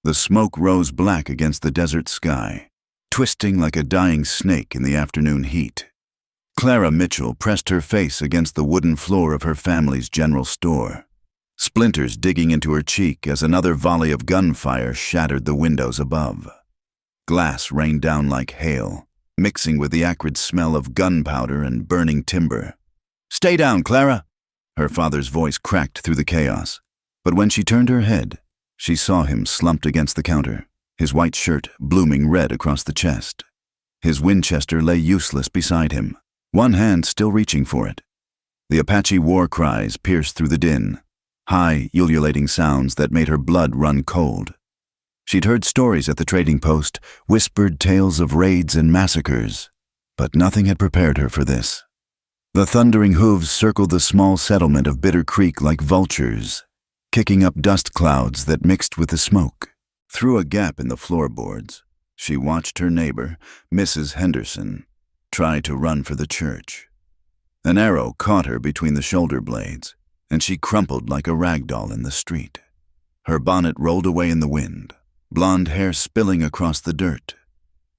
The smoke rose black against the desert sky, twisting like a dying snake in the afternoon heat. Clara Mitchell pressed her face against the wooden floor of her family's general store, splinters digging into her cheek as another volley of gunfire shattered the windows above. Glass rained down like hail, mixing with the acrid smell of gunpowder and burning timber. "Stay down, Clara!" Her father's voice cracked through the chaos. But when she turned her head, she saw him slumped against the counter, his white shirt blooming red across the chest. His Winchester lay useless beside him, one hand still reaching for it. The Apache war cries pierced through the din, high, ululating sounds that made her blood run cold. She'd heard stories at the trading post, whispered tales of raids and massacres, but nothing had prepared her for this. The thundering hooves circled the small settlement of Bitter Creek like vultures, kicking up dust clouds that mixed with the smoke. Through a gap in the floorboards, she watched her neighbor, Mrs. Henderson, try to run for the church. An arrow caught her between the shoulder blades, and she crumpled like a rag doll in the street. Her bonnet rolled away in the wind, blonde hair spilling across the dirt.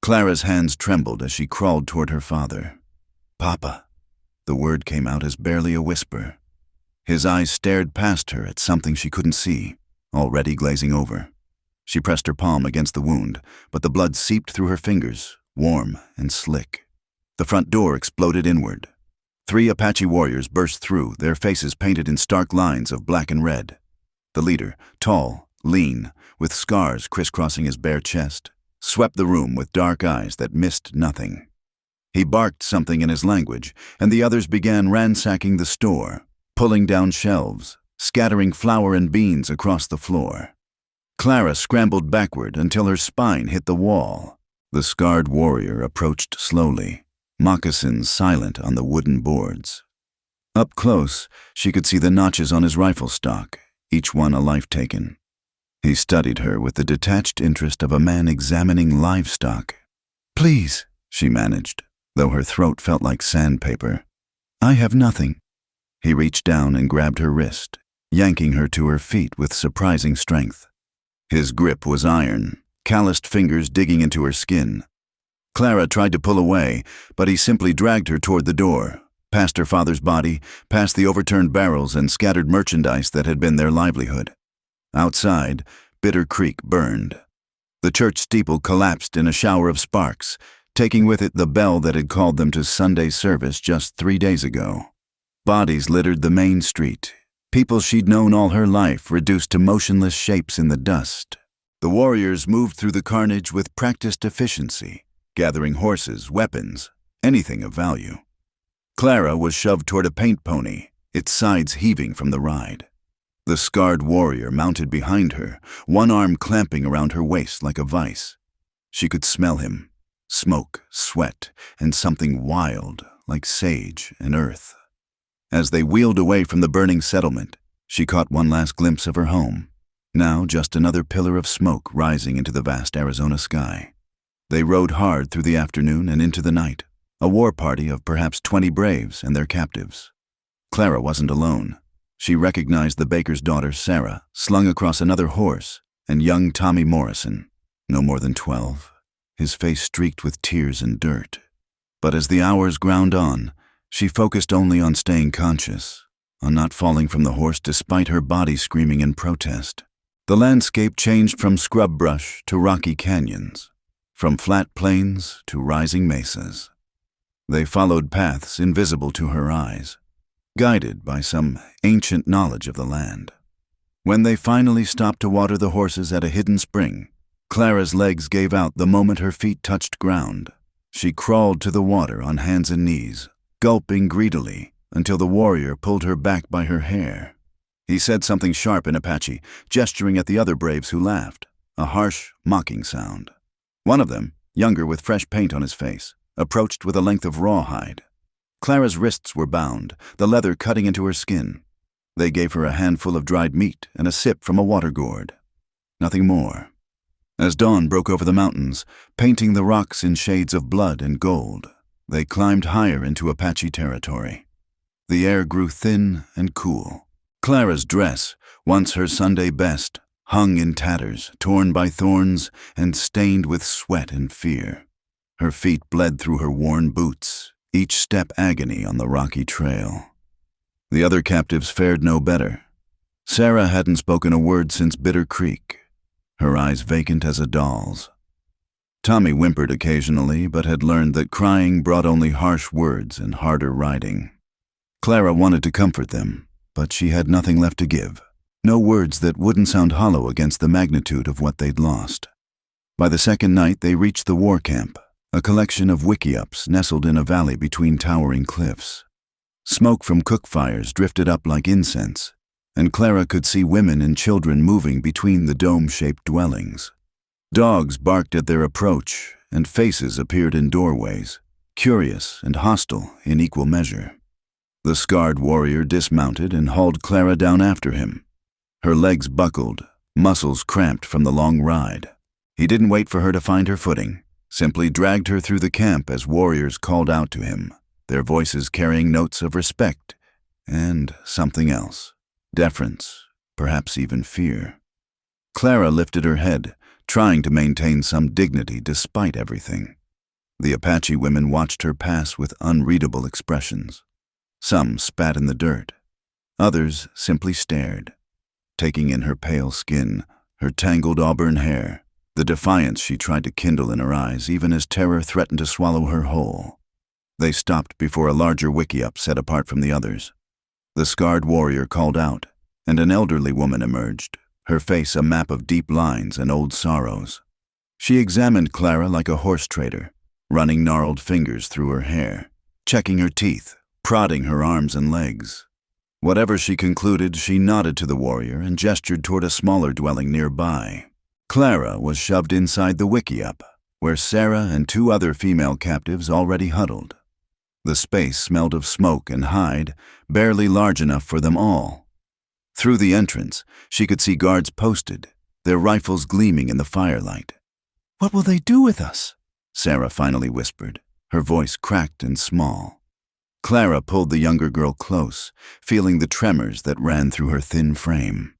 Clara's hands trembled as she crawled toward her father. "Papa." The word came out as barely a whisper. His eyes stared past her at something she couldn't see, already glazing over. She pressed her palm against the wound, but the blood seeped through her fingers, warm and slick. The front door exploded inward. 3 Apache warriors burst through, their faces painted in stark lines of black and red. The leader, tall, lean, with scars crisscrossing his bare chest, swept the room with dark eyes that missed nothing. He barked something in his language, and the others began ransacking the store, pulling down shelves, scattering flour and beans across the floor. Clara scrambled backward until her spine hit the wall. The scarred warrior approached slowly, moccasins silent on the wooden boards. Up close, she could see the notches on his rifle stock, each one a life taken. He studied her with the detached interest of a man examining livestock. "Please," she managed, though her throat felt like sandpaper. "I have nothing." He reached down and grabbed her wrist, yanking her to her feet with surprising strength. His grip was iron, calloused fingers digging into her skin. Clara tried to pull away, but he simply dragged her toward the door, past her father's body, past the overturned barrels and scattered merchandise that had been their livelihood. Outside, Bitter Creek burned. The church steeple collapsed in a shower of sparks, taking with it the bell that had called them to Sunday service just 3 days ago. Bodies littered the main street, people she'd known all her life reduced to motionless shapes in the dust. The warriors moved through the carnage with practiced efficiency, gathering horses, weapons, anything of value. Clara was shoved toward a paint pony, its sides heaving from the ride. The scarred warrior mounted behind her, one arm clamping around her waist like a vice. She could smell him, smoke, sweat, and something wild like sage and earth. As they wheeled away from the burning settlement, she caught one last glimpse of her home, now just another pillar of smoke rising into the vast Arizona sky. They rode hard through the afternoon and into the night, a war party of perhaps 20 braves and their captives. Clara wasn't alone. She recognized the baker's daughter, Sarah, slung across another horse, and young Tommy Morrison, no more than 12, his face streaked with tears and dirt. But as the hours ground on, she focused only on staying conscious, on not falling from the horse despite her body screaming in protest. The landscape changed from scrub brush to rocky canyons, from flat plains to rising mesas. They followed paths invisible to her eyes, guided by some ancient knowledge of the land. When they finally stopped to water the horses at a hidden spring, Clara's legs gave out the moment her feet touched ground. She crawled to the water on hands and knees, gulping greedily until the warrior pulled her back by her hair. He said something sharp in Apache, gesturing at the other braves who laughed, a harsh, mocking sound. One of them, younger with fresh paint on his face, approached with a length of rawhide. Clara's wrists were bound, the leather cutting into her skin. They gave her a handful of dried meat and a sip from a water gourd. Nothing more. As dawn broke over the mountains, painting the rocks in shades of blood and gold, they climbed higher into Apache territory. The air grew thin and cool. Clara's dress, once her Sunday best, hung in tatters, torn by thorns, and stained with sweat and fear. Her feet bled through her worn boots, each step agony on the rocky trail. The other captives fared no better. Sarah hadn't spoken a word since Bitter Creek, her eyes vacant as a doll's. Tommy whimpered occasionally, but had learned that crying brought only harsh words and harder riding. Clara wanted to comfort them, but she had nothing left to give. No words that wouldn't sound hollow against the magnitude of what they'd lost. By the second night, they reached the war camp, a collection of wickiups nestled in a valley between towering cliffs. Smoke from cook fires drifted up like incense, and Clara could see women and children moving between the dome-shaped dwellings. Dogs barked at their approach, and faces appeared in doorways, curious and hostile in equal measure. The scarred warrior dismounted and hauled Clara down after him. Her legs buckled, muscles cramped from the long ride. He didn't wait for her to find her footing, simply dragged her through the camp as warriors called out to him, their voices carrying notes of respect and something else, deference, perhaps even fear. Clara lifted her head, trying to maintain some dignity despite everything. The Apache women watched her pass with unreadable expressions. Some spat in the dirt. Others simply stared, taking in her pale skin, her tangled auburn hair, the defiance she tried to kindle in her eyes even as terror threatened to swallow her whole. They stopped before a larger wickiup set apart from the others. The scarred warrior called out, and an elderly woman emerged, her face a map of deep lines and old sorrows. She examined Clara like a horse trader, running gnarled fingers through her hair, checking her teeth, prodding her arms and legs. Whatever she concluded, she nodded to the warrior and gestured toward a smaller dwelling nearby. Clara was shoved inside the wickiup, where Sarah and 2 other female captives already huddled. The space smelled of smoke and hide, barely large enough for them all. Through the entrance, she could see guards posted, their rifles gleaming in the firelight. "What will they do with us?" Sarah finally whispered, her voice cracked and small. Clara pulled the younger girl close, feeling the tremors that ran through her thin frame.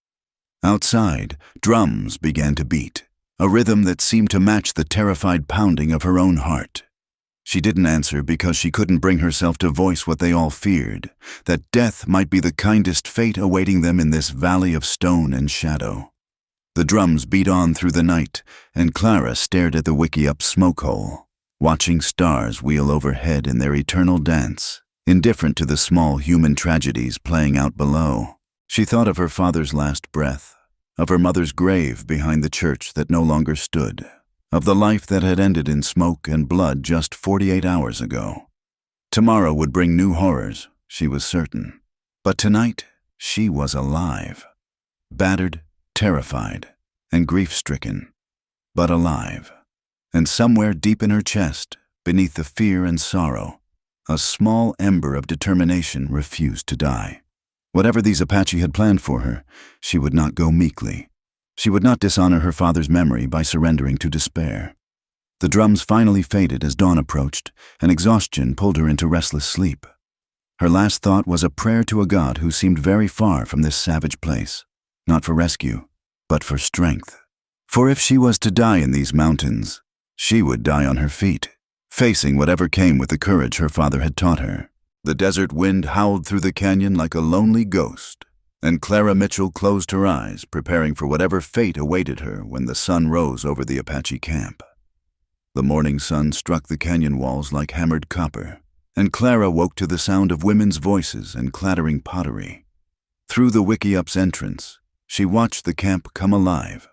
Outside, drums began to beat, a rhythm that seemed to match the terrified pounding of her own heart. She didn't answer because she couldn't bring herself to voice what they all feared, that death might be the kindest fate awaiting them in this valley of stone and shadow. The drums beat on through the night, and Clara stared at the wickiup smoke hole, watching stars wheel overhead in their eternal dance, indifferent to the small human tragedies playing out below. She thought of her father's last breath, of her mother's grave behind the church that no longer stood, of the life that had ended in smoke and blood just 48 hours ago. Tomorrow would bring new horrors, she was certain. But tonight, she was alive. Battered, terrified, and grief-stricken, but alive. And somewhere deep in her chest, beneath the fear and sorrow, a small ember of determination refused to die. Whatever these Apache had planned for her, she would not go meekly. She would not dishonor her father's memory by surrendering to despair. The drums finally faded as dawn approached, and exhaustion pulled her into restless sleep. Her last thought was a prayer to a God who seemed very far from this savage place, not for rescue, but for strength. For if she was to die in these mountains, she would die on her feet, facing whatever came with the courage her father had taught her. The desert wind howled through the canyon like a lonely ghost, and Clara Mitchell closed her eyes, preparing for whatever fate awaited her when the sun rose over the Apache camp. The morning sun struck the canyon walls like hammered copper, and Clara woke to the sound of women's voices and clattering pottery. Through the wickiup's entrance, she watched the camp come alive.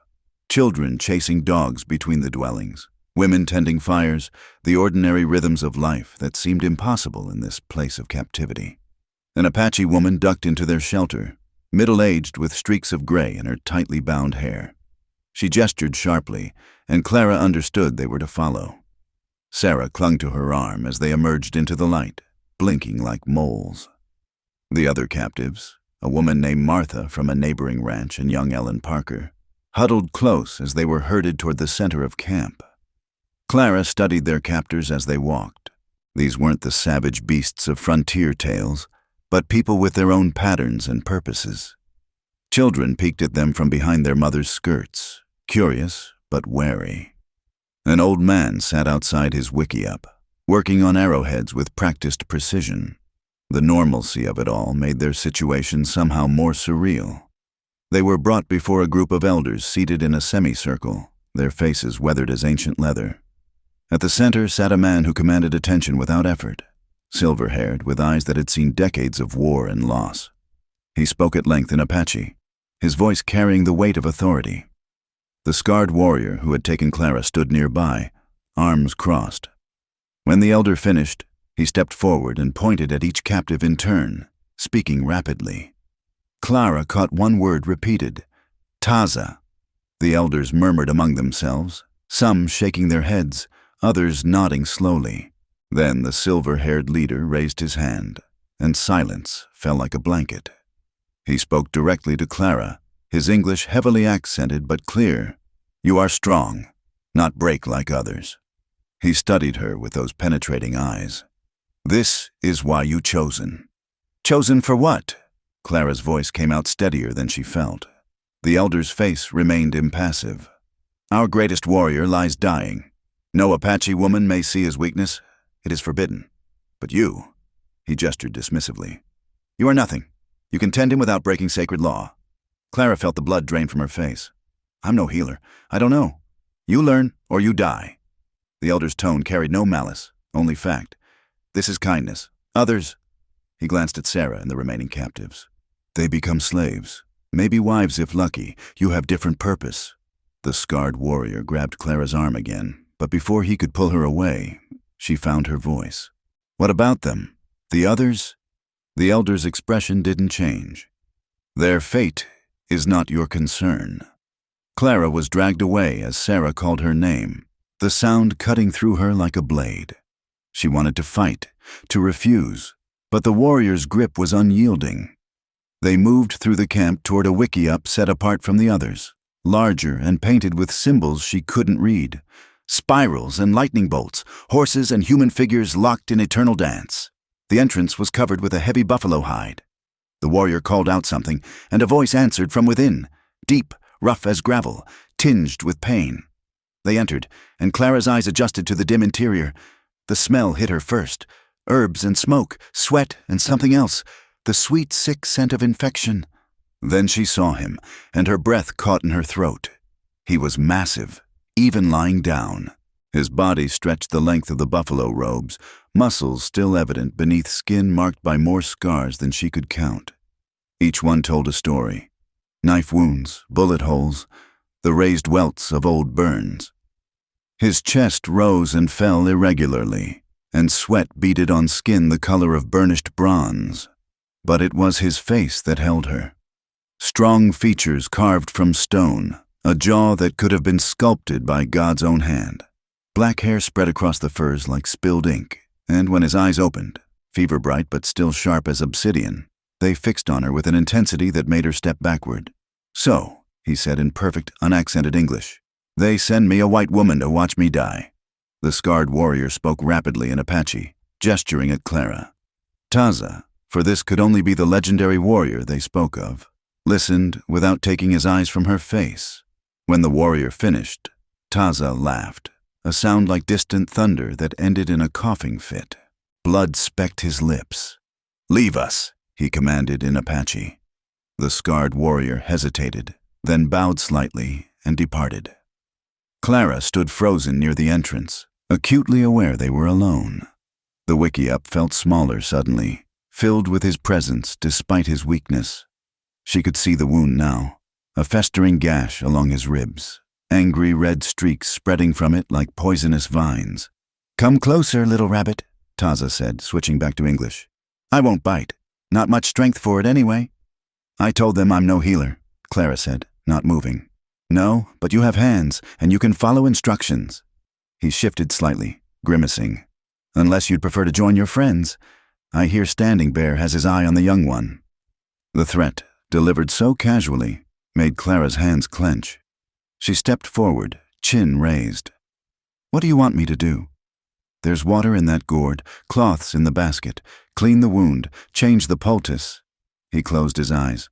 Children chasing dogs between the dwellings, women tending fires, the ordinary rhythms of life that seemed impossible in this place of captivity. An Apache woman ducked into their shelter, middle-aged with streaks of gray in her tightly bound hair. She gestured sharply, and Clara understood they were to follow. Sarah clung to her arm as they emerged into the light, blinking like moles. The other captives, a woman named Martha from a neighboring ranch and young Ellen Parker, huddled close as they were herded toward the center of camp. Clara studied their captors as they walked. These weren't the savage beasts of frontier tales, but people with their own patterns and purposes. Children peeked at them from behind their mothers' skirts, curious but wary. An old man sat outside his wickiup, working on arrowheads with practiced precision. The normalcy of it all made their situation somehow more surreal. They were brought before a group of elders seated in a semicircle, their faces weathered as ancient leather. At the center sat a man who commanded attention without effort, silver-haired, with eyes that had seen decades of war and loss. He spoke at length in Apache, his voice carrying the weight of authority. The scarred warrior who had taken Clara stood nearby, arms crossed. When the elder finished, he stepped forward and pointed at each captive in turn, speaking rapidly. Clara caught one word repeated, Taza. The elders murmured among themselves, some shaking their heads, others nodding slowly. Then the silver-haired leader raised his hand, and silence fell like a blanket. He spoke directly to Clara, his English heavily accented but clear. You are strong, not break like others. He studied her with those penetrating eyes. This is why you chosen. Chosen for what? Clara's voice came out steadier than she felt. The elder's face remained impassive. Our greatest warrior lies dying. No Apache woman may see his weakness. It is forbidden. But you, he gestured dismissively. You are nothing. You can tend him without breaking sacred law. Clara felt the blood drain from her face. I'm no healer. I don't know. You learn or you die. The elder's tone carried no malice, only fact. This is kindness. Others, he glanced at Sarah and the remaining captives. They become slaves. Maybe wives if lucky. You have different purpose. The scarred warrior grabbed Clara's arm again, but before he could pull her away, she found her voice. What about them? The others? The elder's expression didn't change. Their fate is not your concern. Clara was dragged away as Sarah called her name, the sound cutting through her like a blade. She wanted to fight, to refuse, but the warrior's grip was unyielding. They moved through the camp toward a wickiup set apart from the others, larger and painted with symbols she couldn't read. Spirals and lightning bolts, horses and human figures locked in eternal dance. The entrance was covered with a heavy buffalo hide. The warrior called out something, and a voice answered from within, deep, rough as gravel, tinged with pain. They entered, and Clara's eyes adjusted to the dim interior. The smell hit her first. Herbs and smoke, sweat and something else. The sweet, sick scent of infection. Then she saw him, and her breath caught in her throat. He was massive, even lying down. His body stretched the length of the buffalo robes, muscles still evident beneath skin marked by more scars than she could count. Each one told a story. Knife wounds, bullet holes, the raised welts of old burns. His chest rose and fell irregularly, and sweat beaded on skin the color of burnished bronze. But it was his face that held her. Strong features carved from stone, a jaw that could have been sculpted by God's own hand. Black hair spread across the furs like spilled ink, and when his eyes opened, fever-bright but still sharp as obsidian, they fixed on her with an intensity that made her step backward. So, he said in perfect, unaccented English, they send me a white woman to watch me die. The scarred warrior spoke rapidly in Apache, gesturing at Clara. Taza, for this could only be the legendary warrior they spoke of, listened without taking his eyes from her face. When the warrior finished, Taza laughed, a sound like distant thunder that ended in a coughing fit. Blood specked his lips. Leave us, he commanded in Apache. The scarred warrior hesitated, then bowed slightly and departed. Clara stood frozen near the entrance, acutely aware they were alone. The wickiup felt smaller suddenly, filled with his presence despite his weakness. She could see the wound now, a festering gash along his ribs, angry red streaks spreading from it like poisonous vines. Come closer, little rabbit, Taza said, switching back to English. I won't bite. Not much strength for it anyway. I told them I'm no healer, Clara said, not moving. No, but you have hands, and you can follow instructions. He shifted slightly, grimacing. Unless you'd prefer to join your friends. I hear Standing Bear has his eye on the young one. The threat, delivered so casually, made Clara's hands clench. She stepped forward, chin raised. What do you want me to do? There's water in that gourd, cloths in the basket. Clean the wound, change the poultice. He closed his eyes.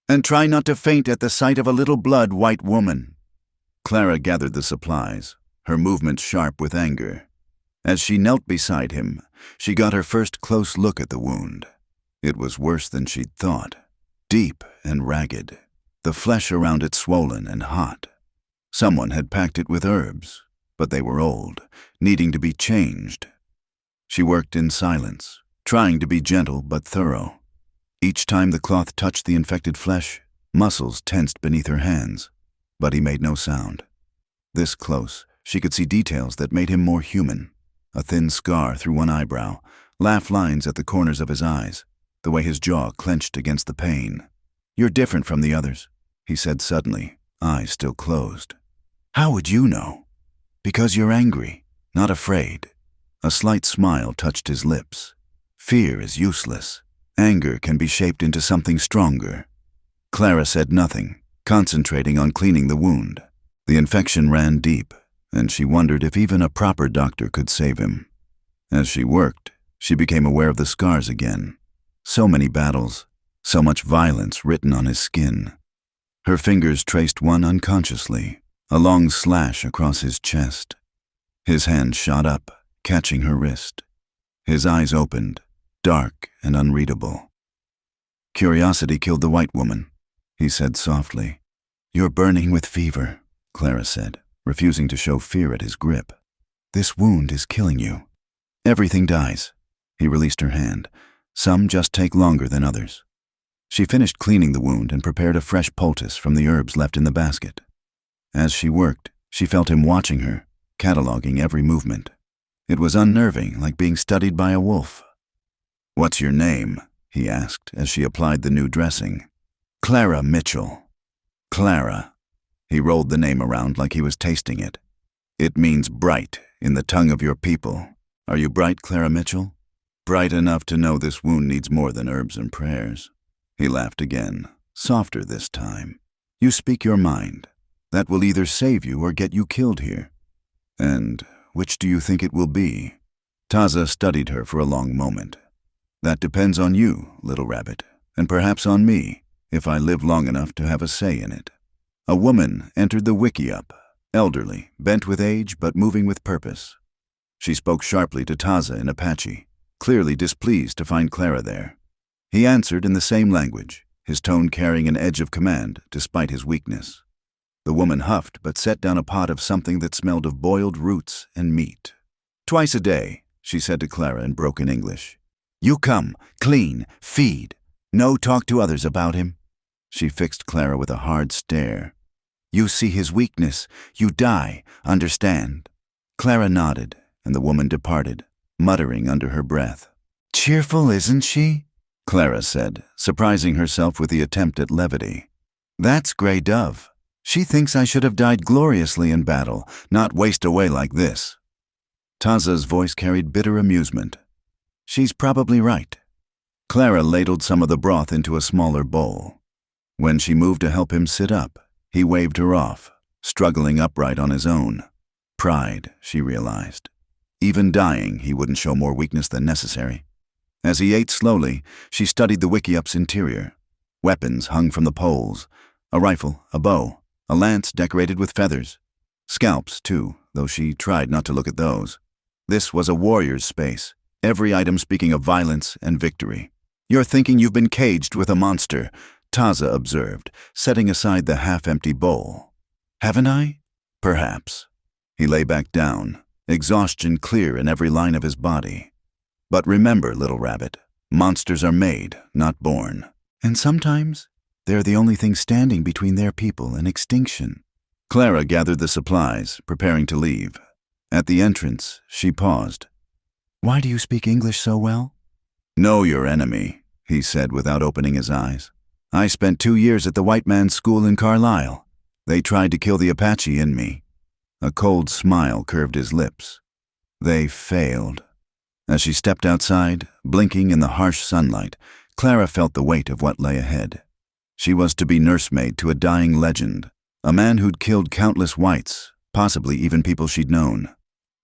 And try not to faint at the sight of a little blood white woman." Clara gathered the supplies, her movements sharp with anger. As she knelt beside him, she got her first close look at the wound. It was worse than she'd thought. Deep and ragged, the flesh around it swollen and hot. Someone had packed it with herbs, but they were old, needing to be changed. She worked in silence, trying to be gentle but thorough. Each time the cloth touched the infected flesh, muscles tensed beneath her hands, but he made no sound. This close, she could see details that made him more human. A thin scar through one eyebrow, laugh lines at the corners of his eyes, the way his jaw clenched against the pain. "You're different from the others," he said suddenly, eyes still closed. "How would you know?" "Because you're angry, not afraid." A slight smile touched his lips. "Fear is useless. Anger can be shaped into something stronger." Clara said nothing, concentrating on cleaning the wound. The infection ran deep, and she wondered if even a proper doctor could save him. As she worked, she became aware of the scars again. So many battles, so much violence written on his skin. Her fingers traced one unconsciously, a long slash across his chest. His hand shot up, catching her wrist. His eyes opened, dark and unreadable. "Curiosity killed the white woman," he said softly. "You're burning with fever," Clara said, refusing to show fear at his grip. "This wound is killing you. Everything dies." He released her hand. Some just take longer than others. She finished cleaning the wound and prepared a fresh poultice from the herbs left in the basket. As she worked, she felt him watching her, cataloging every movement. It was unnerving, like being studied by a wolf. "What's your name?" he asked as she applied the new dressing. "Clara Mitchell." "Clara." He rolled the name around like he was tasting it. "It means bright in the tongue of your people. Are you bright, Clara Mitchell? Bright enough to know this wound needs more than herbs and prayers." He laughed again, softer this time. "You speak your mind. That will either save you or get you killed here. And which do you think it will be?" Taza studied her for a long moment. "That depends on you, little rabbit, and perhaps on me, if I live long enough to have a say in it." A woman entered the wickiup, elderly, bent with age but moving with purpose. She spoke sharply to Taza in Apache, clearly displeased to find Clara there. He answered in the same language, his tone carrying an edge of command despite his weakness. The woman huffed but set down a pot of something that smelled of boiled roots and meat. "Twice a day," she said to Clara in broken English. "You come, clean, feed. No talk to others about him." She fixed Clara with a hard stare. "You see his weakness. You die, understand?" Clara nodded, and the woman departed, muttering under her breath. "Cheerful, isn't she?" Clara said, surprising herself with the attempt at levity. "That's Grey Dove. She thinks I should have died gloriously in battle, not waste away like this." Taza's voice carried bitter amusement. "She's probably right." Clara ladled some of the broth into a smaller bowl. When she moved to help him sit up, he waved her off, struggling upright on his own. Pride, she realized. Even dying, he wouldn't show more weakness than necessary. As he ate slowly, she studied the wickiup's interior. Weapons hung from the poles, a rifle, a bow, a lance decorated with feathers. Scalps, too, though she tried not to look at those. This was a warrior's space, every item speaking of violence and victory. "You're thinking you've been caged with a monster," Taza observed, setting aside the half-empty bowl. "Haven't I? Perhaps." He lay back down, exhaustion clear in every line of his body. "But remember, little rabbit, monsters are made, not born. And sometimes they're the only thing standing between their people and extinction." Clara gathered the supplies, preparing to leave. At the entrance, she paused. "Why do you speak English so well?" "Know your enemy," he said without opening his eyes. "I spent 2 years at the white man's school in Carlisle. They tried to kill the Apache in me." A cold smile curved his lips. "They failed." As she stepped outside, blinking in the harsh sunlight, Clara felt the weight of what lay ahead. She was to be nursemaid to a dying legend, a man who'd killed countless whites, possibly even people she'd known.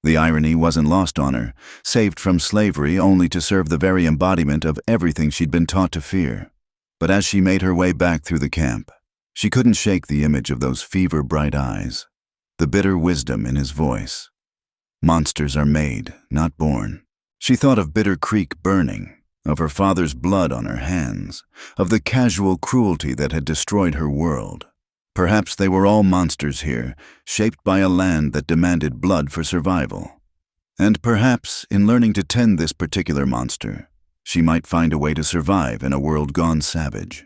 The irony wasn't lost on her, saved from slavery only to serve the very embodiment of everything she'd been taught to fear. But as she made her way back through the camp, she couldn't shake the image of those fever-bright eyes, the bitter wisdom in his voice. Monsters are made, not born. She thought of Bitter Creek burning, of her father's blood on her hands, of the casual cruelty that had destroyed her world. Perhaps they were all monsters here, shaped by a land that demanded blood for survival. And perhaps, in learning to tend this particular monster, she might find a way to survive in a world gone savage.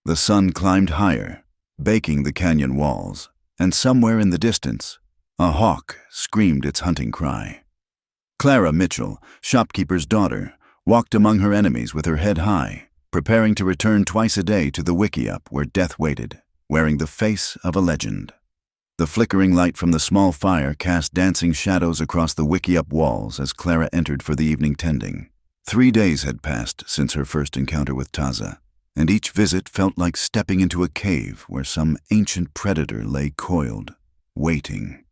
The sun climbed higher, baking the canyon walls, and somewhere in the distance, a hawk screamed its hunting cry. Clara Mitchell, shopkeeper's daughter, walked among her enemies with her head high, preparing to return twice a day to the wickiup where death waited, wearing the face of a legend. The flickering light from the small fire cast dancing shadows across the wickiup walls as Clara entered for the evening tending. 3 days had passed since her first encounter with Taza, and each visit felt like stepping into a cave where some ancient predator lay coiled, waiting.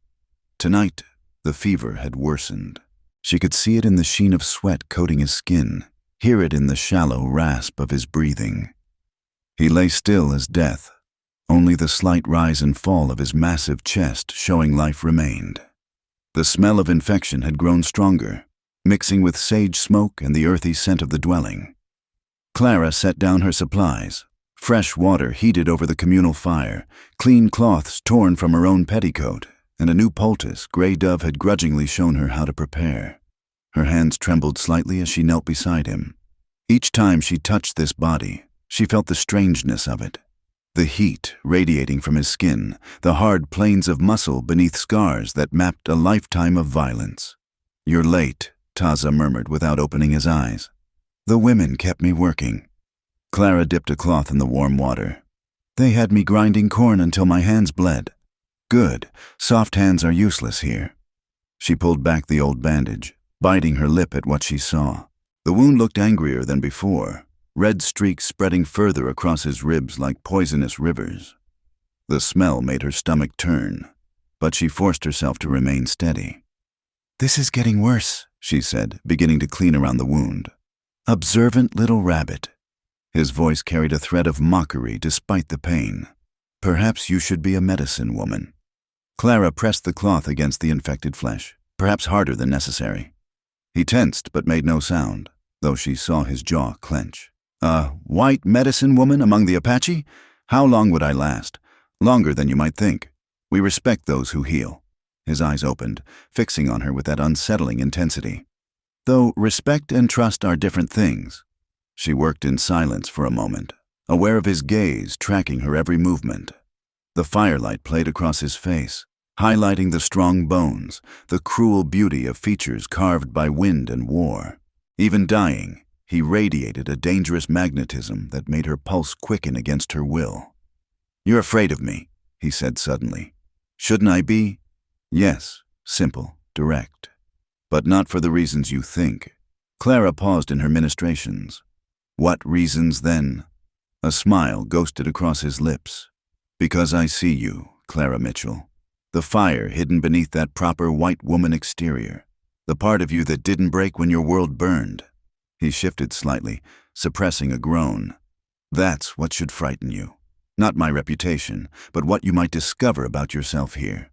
Tonight, the fever had worsened. She could see it in the sheen of sweat coating his skin, hear it in the shallow rasp of his breathing. He lay still as death, only the slight rise and fall of his massive chest showing life remained. The smell of infection had grown stronger, mixing with sage smoke and the earthy scent of the dwelling. Clara set down her supplies, fresh water heated over the communal fire, clean cloths torn from her own petticoat, and a new poultice Grey Dove had grudgingly shown her how to prepare. Her hands trembled slightly as she knelt beside him. Each time she touched this body, she felt the strangeness of it. The heat radiating from his skin, the hard planes of muscle beneath scars that mapped a lifetime of violence. "You're late," Taza murmured without opening his eyes. "The women kept me working." Clara dipped a cloth in the warm water. "They had me grinding corn until my hands bled." "Good. Soft hands are useless here." She pulled back the old bandage, biting her lip at what she saw. The wound looked angrier than before, red streaks spreading further across his ribs like poisonous rivers. The smell made her stomach turn, but she forced herself to remain steady. "This is getting worse," she said, beginning to clean around the wound. "Observant little rabbit." His voice carried a thread of mockery despite the pain. "Perhaps you should be a medicine woman." Clara pressed the cloth against the infected flesh, perhaps harder than necessary. He tensed but made no sound, though she saw his jaw clench. "A white medicine woman among the Apache? How long would I last? Longer than you might think. We respect those who heal." His eyes opened, fixing on her with that unsettling intensity. "Though respect and trust are different things." She worked in silence for a moment, aware of his gaze tracking her every movement. The firelight played across his face, highlighting the strong bones, the cruel beauty of features carved by wind and war. Even dying, he radiated a dangerous magnetism that made her pulse quicken against her will. "You're afraid of me," he said suddenly. "Shouldn't I be?" "Yes, simple, direct. But not for the reasons you think." Clara paused in her ministrations. "What reasons then?" A smile ghosted across his lips. "Because I see you, Clara Mitchell. The fire hidden beneath that proper white woman exterior. The part of you that didn't break when your world burned." He shifted slightly, suppressing a groan. "That's what should frighten you. Not my reputation, but what you might discover about yourself here."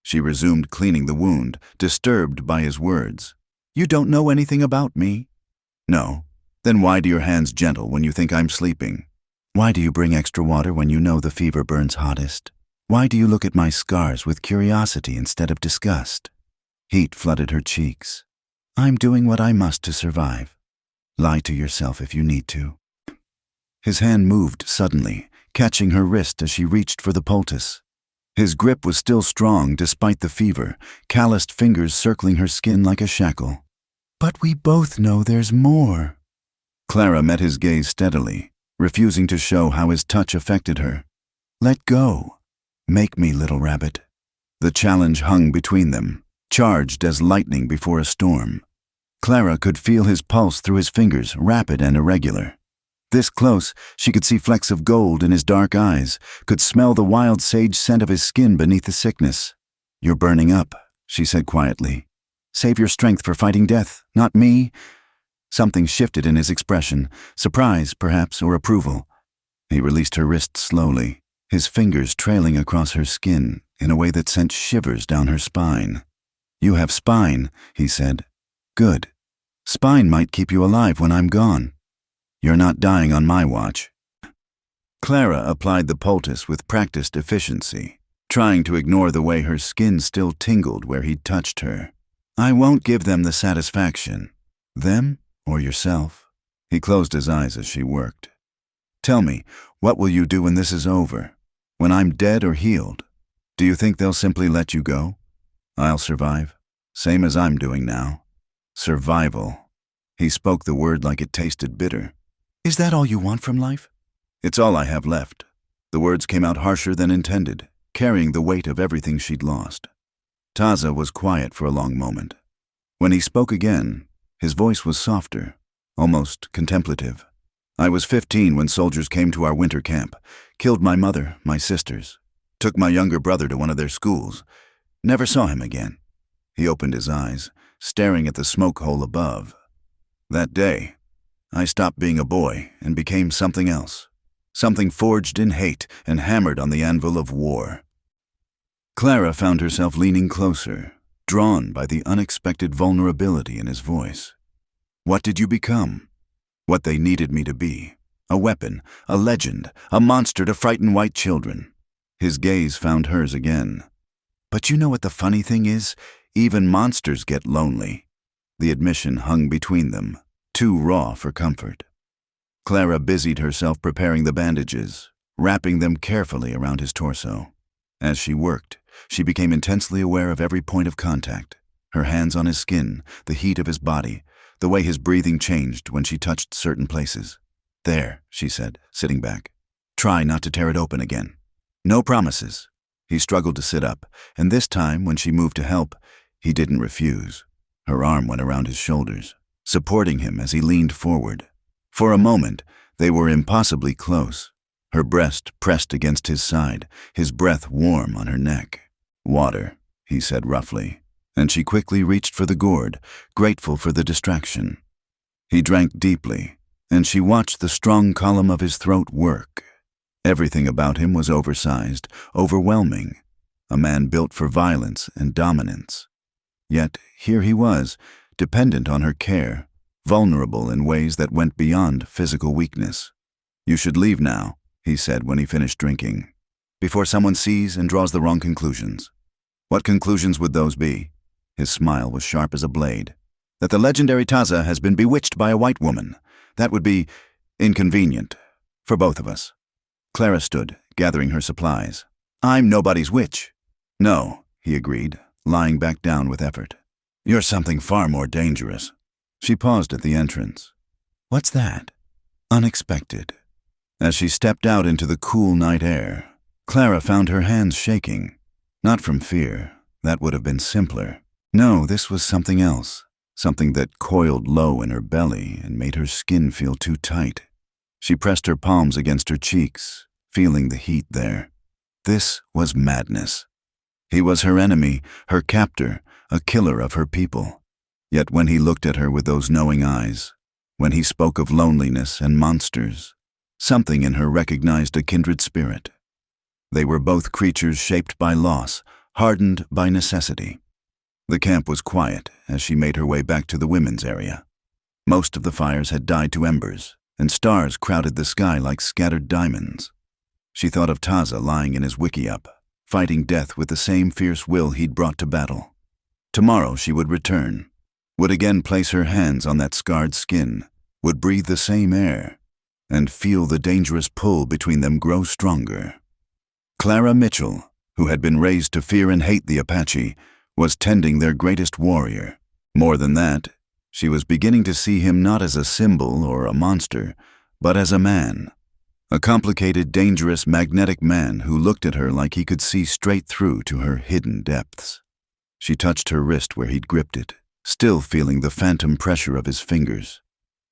She resumed cleaning the wound, disturbed by his words. "You don't know anything about me?" "No. Then why do your hands gentle when you think I'm sleeping? Why do you bring extra water when you know the fever burns hottest? Why do you look at my scars with curiosity instead of disgust?" Heat flooded her cheeks. "I'm doing what I must to survive. Lie to yourself if you need to." His hand moved suddenly, catching her wrist as she reached for the poultice. His grip was still strong despite the fever, calloused fingers circling her skin like a shackle. "But we both know there's more." Clara met his gaze steadily, refusing to show how his touch affected her. "Let go. Make me, little rabbit." The challenge hung between them, charged as lightning before a storm. Clara could feel his pulse through his fingers, rapid and irregular. This close, she could see flecks of gold in his dark eyes, could smell the wild sage scent of his skin beneath the sickness. "You're burning up," she said quietly. "Save your strength for fighting death, not me." Something shifted in his expression, surprise, perhaps, or approval. He released her wrist slowly, his fingers trailing across her skin in a way that sent shivers down her spine. "You have spine," he said. "Good. Spine might keep you alive when I'm gone. You're not dying on my watch." Clara applied the poultice with practiced efficiency, trying to ignore the way her skin still tingled where he'd touched her. "I won't give them the satisfaction." "Them or yourself?" He closed his eyes as she worked. "Tell me, what will you do when this is over? When I'm dead or healed? Do you think they'll simply let you go?" "I'll survive, same as I'm doing now." Survival. He spoke the word like it tasted bitter. "Is that all you want from life?" "It's all I have left." The words came out harsher than intended, carrying the weight of everything she'd lost. Taza was quiet for a long moment. When he spoke again, his voice was softer, almost contemplative. "I was 15 when soldiers came to our winter camp, killed my mother, my sisters, took my younger brother to one of their schools. Never saw him again." He opened his eyes, staring at the smoke hole above. "That day, I stopped being a boy and became something else. Something forged in hate and hammered on the anvil of war." Clara found herself leaning closer, drawn by the unexpected vulnerability in his voice. "What did you become?" "What they needed me to be. A weapon, a legend, a monster to frighten white children." His gaze found hers again. "But you know what the funny thing is? Even monsters get lonely." The admission hung between them, too raw for comfort. Clara busied herself preparing the bandages, wrapping them carefully around his torso. As she worked, she became intensely aware of every point of contact, her hands on his skin, the heat of his body, the way his breathing changed when she touched certain places. "There," she said, sitting back. "Try not to tear it open again. No promises." He struggled to sit up, and this time, when she moved to help, he didn't refuse. Her arm went around his shoulders, supporting him as he leaned forward. For a moment, they were impossibly close, her breast pressed against his side, his breath warm on her neck. "Water," he said roughly, and she quickly reached for the gourd, grateful for the distraction. He drank deeply, and she watched the strong column of his throat work. Everything about him was oversized, overwhelming, a man built for violence and dominance. Yet here he was, dependent on her care, vulnerable in ways that went beyond physical weakness. "You should leave now," he said when he finished drinking, "before someone sees and draws the wrong conclusions." "What conclusions would those be?" His smile was sharp as a blade. "That the legendary Taza has been bewitched by a white woman. That would be inconvenient for both of us." Clara stood, gathering her supplies. "I'm nobody's witch." "No," he agreed, lying back down with effort. "You're something far more dangerous." She paused at the entrance. "What's that?" Unexpected. As she stepped out into the cool night air, Clara found her hands shaking. Not from fear, that would have been simpler. No, this was something else, something that coiled low in her belly and made her skin feel too tight. She pressed her palms against her cheeks, feeling the heat there. This was madness. He was her enemy, her captor, a killer of her people. Yet when he looked at her with those knowing eyes, when he spoke of loneliness and monsters, something in her recognized a kindred spirit. They were both creatures shaped by loss, hardened by necessity. The camp was quiet as she made her way back to the women's area. Most of the fires had died to embers, and stars crowded the sky like scattered diamonds. She thought of Taza lying in his wickiup, fighting death with the same fierce will he'd brought to battle. Tomorrow she would return, would again place her hands on that scarred skin, would breathe the same air, and feel the dangerous pull between them grow stronger. Clara Mitchell, who had been raised to fear and hate the Apache, was tending their greatest warrior. More than that, she was beginning to see him not as a symbol or a monster, but as a man. A complicated, dangerous, magnetic man who looked at her like he could see straight through to her hidden depths. She touched her wrist where he'd gripped it, still feeling the phantom pressure of his fingers.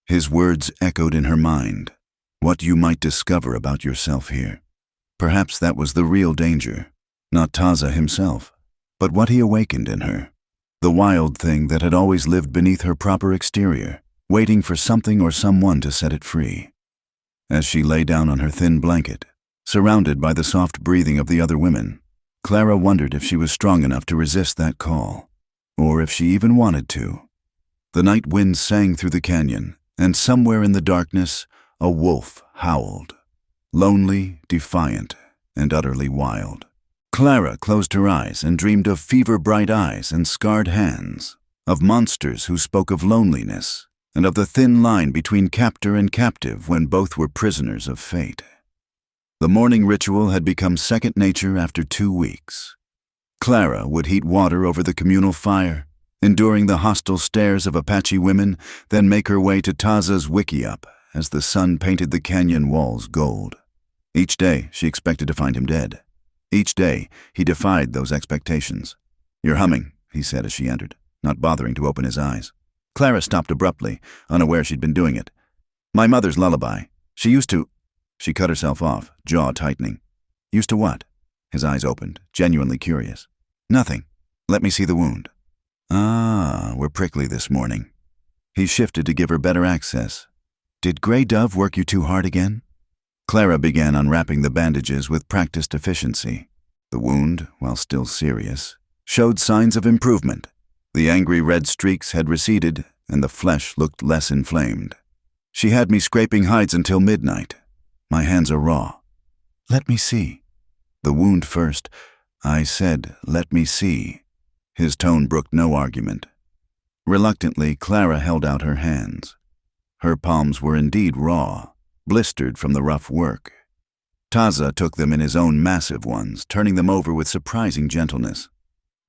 His words echoed in her mind. What you might discover about yourself here. Perhaps that was the real danger. Not Taza himself, but what he awakened in her. The wild thing that had always lived beneath her proper exterior, waiting for something or someone to set it free. As she lay down on her thin blanket, surrounded by the soft breathing of the other women, Clara wondered if she was strong enough to resist that call, or if she even wanted to. The night wind sang through the canyon, and somewhere in the darkness, a wolf howled, lonely, defiant, and utterly wild. Clara closed her eyes and dreamed of fever-bright eyes and scarred hands, of monsters who spoke of loneliness, and of the thin line between captor and captive when both were prisoners of fate. The morning ritual had become second nature after 2 weeks. Clara would heat water over the communal fire, enduring the hostile stares of Apache women, then make her way to Taza's wickiup as the sun painted the canyon walls gold. Each day, she expected to find him dead. Each day, he defied those expectations. "You're humming," he said as she entered, not bothering to open his eyes. Clara stopped abruptly, unaware she'd been doing it. "My mother's lullaby. She used to—" She cut herself off, jaw tightening. "Used to what?" His eyes opened, genuinely curious. "Nothing. Let me see the wound." "Ah, we're prickly this morning." He shifted to give her better access. "Did Grey Dove work you too hard again?" Clara began unwrapping the bandages with practiced efficiency. The wound, while still serious, showed signs of improvement. The angry red streaks had receded, and the flesh looked less inflamed. "She had me scraping hides until midnight. My hands are raw." "Let me see." "The wound first." "I said, let me see." His tone brooked no argument. Reluctantly, Clara held out her hands. Her palms were indeed raw, blistered from the rough work. Taza took them in his own massive ones, turning them over with surprising gentleness.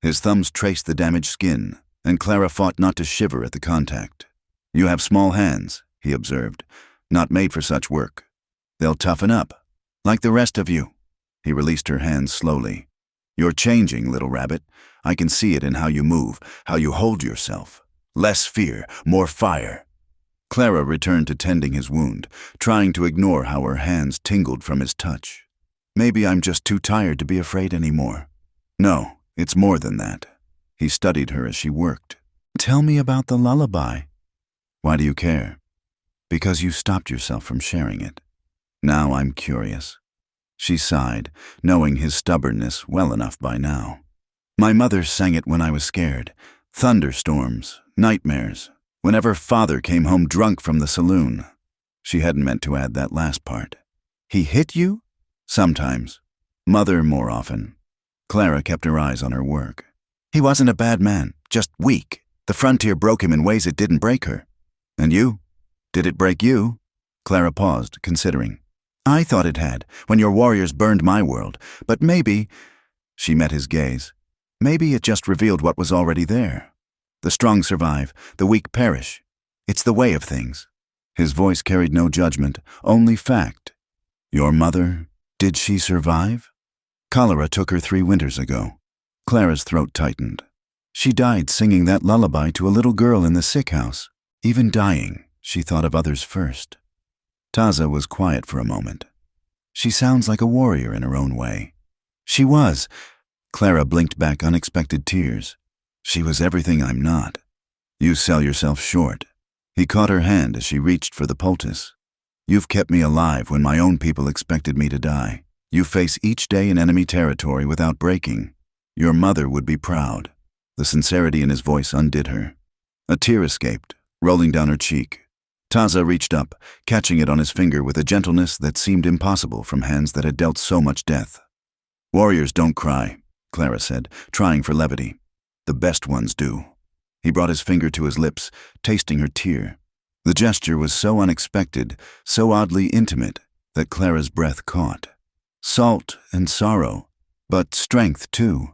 His thumbs traced the damaged skin, and Clara fought not to shiver at the contact. "You have small hands," he observed, "not made for such work. They'll toughen up, like the rest of you." He released her hands slowly. "You're changing, little rabbit. I can see it in how you move, how you hold yourself. Less fear, more fire." Clara returned to tending his wound, trying to ignore how her hands tingled from his touch. "Maybe I'm just too tired to be afraid anymore." "No, it's more than that." He studied her as she worked. "Tell me about the lullaby." "Why do you care?" "Because you stopped yourself from sharing it." "Now I'm curious." She sighed, knowing his stubbornness well enough by now. "My mother sang it when I was scared. Thunderstorms, nightmares, whenever father came home drunk from the saloon." She hadn't meant to add that last part. "He hit you?" "Sometimes. Mother more often." Clara kept her eyes on her work. "He wasn't a bad man, just weak. The frontier broke him in ways it didn't break her." "And you? Did it break you?" Clara paused, considering. "I thought it had, when your warriors burned my world, but maybe—" She met his gaze. "Maybe it just revealed what was already there. The strong survive, the weak perish. It's the way of things." His voice carried no judgment, only fact. "Your mother, did she survive?" "Cholera took her 3 winters ago." Clara's throat tightened. "She died singing that lullaby to a little girl in the sick house. Even dying, she thought of others first." Taza was quiet for a moment. "She sounds like a warrior in her own way." "She was." Clara blinked back unexpected tears. "She was everything I'm not." "You sell yourself short." He caught her hand as she reached for the poultice. "You've kept me alive when my own people expected me to die. You face each day in enemy territory without breaking. Your mother would be proud." The sincerity in his voice undid her. A tear escaped, rolling down her cheek. Taza reached up, catching it on his finger with a gentleness that seemed impossible from hands that had dealt so much death. "Warriors don't cry," Clara said, trying for levity. "The best ones do." He brought his finger to his lips, tasting her tear. The gesture was so unexpected, so oddly intimate, that Clara's breath caught. "Salt and sorrow, but strength too.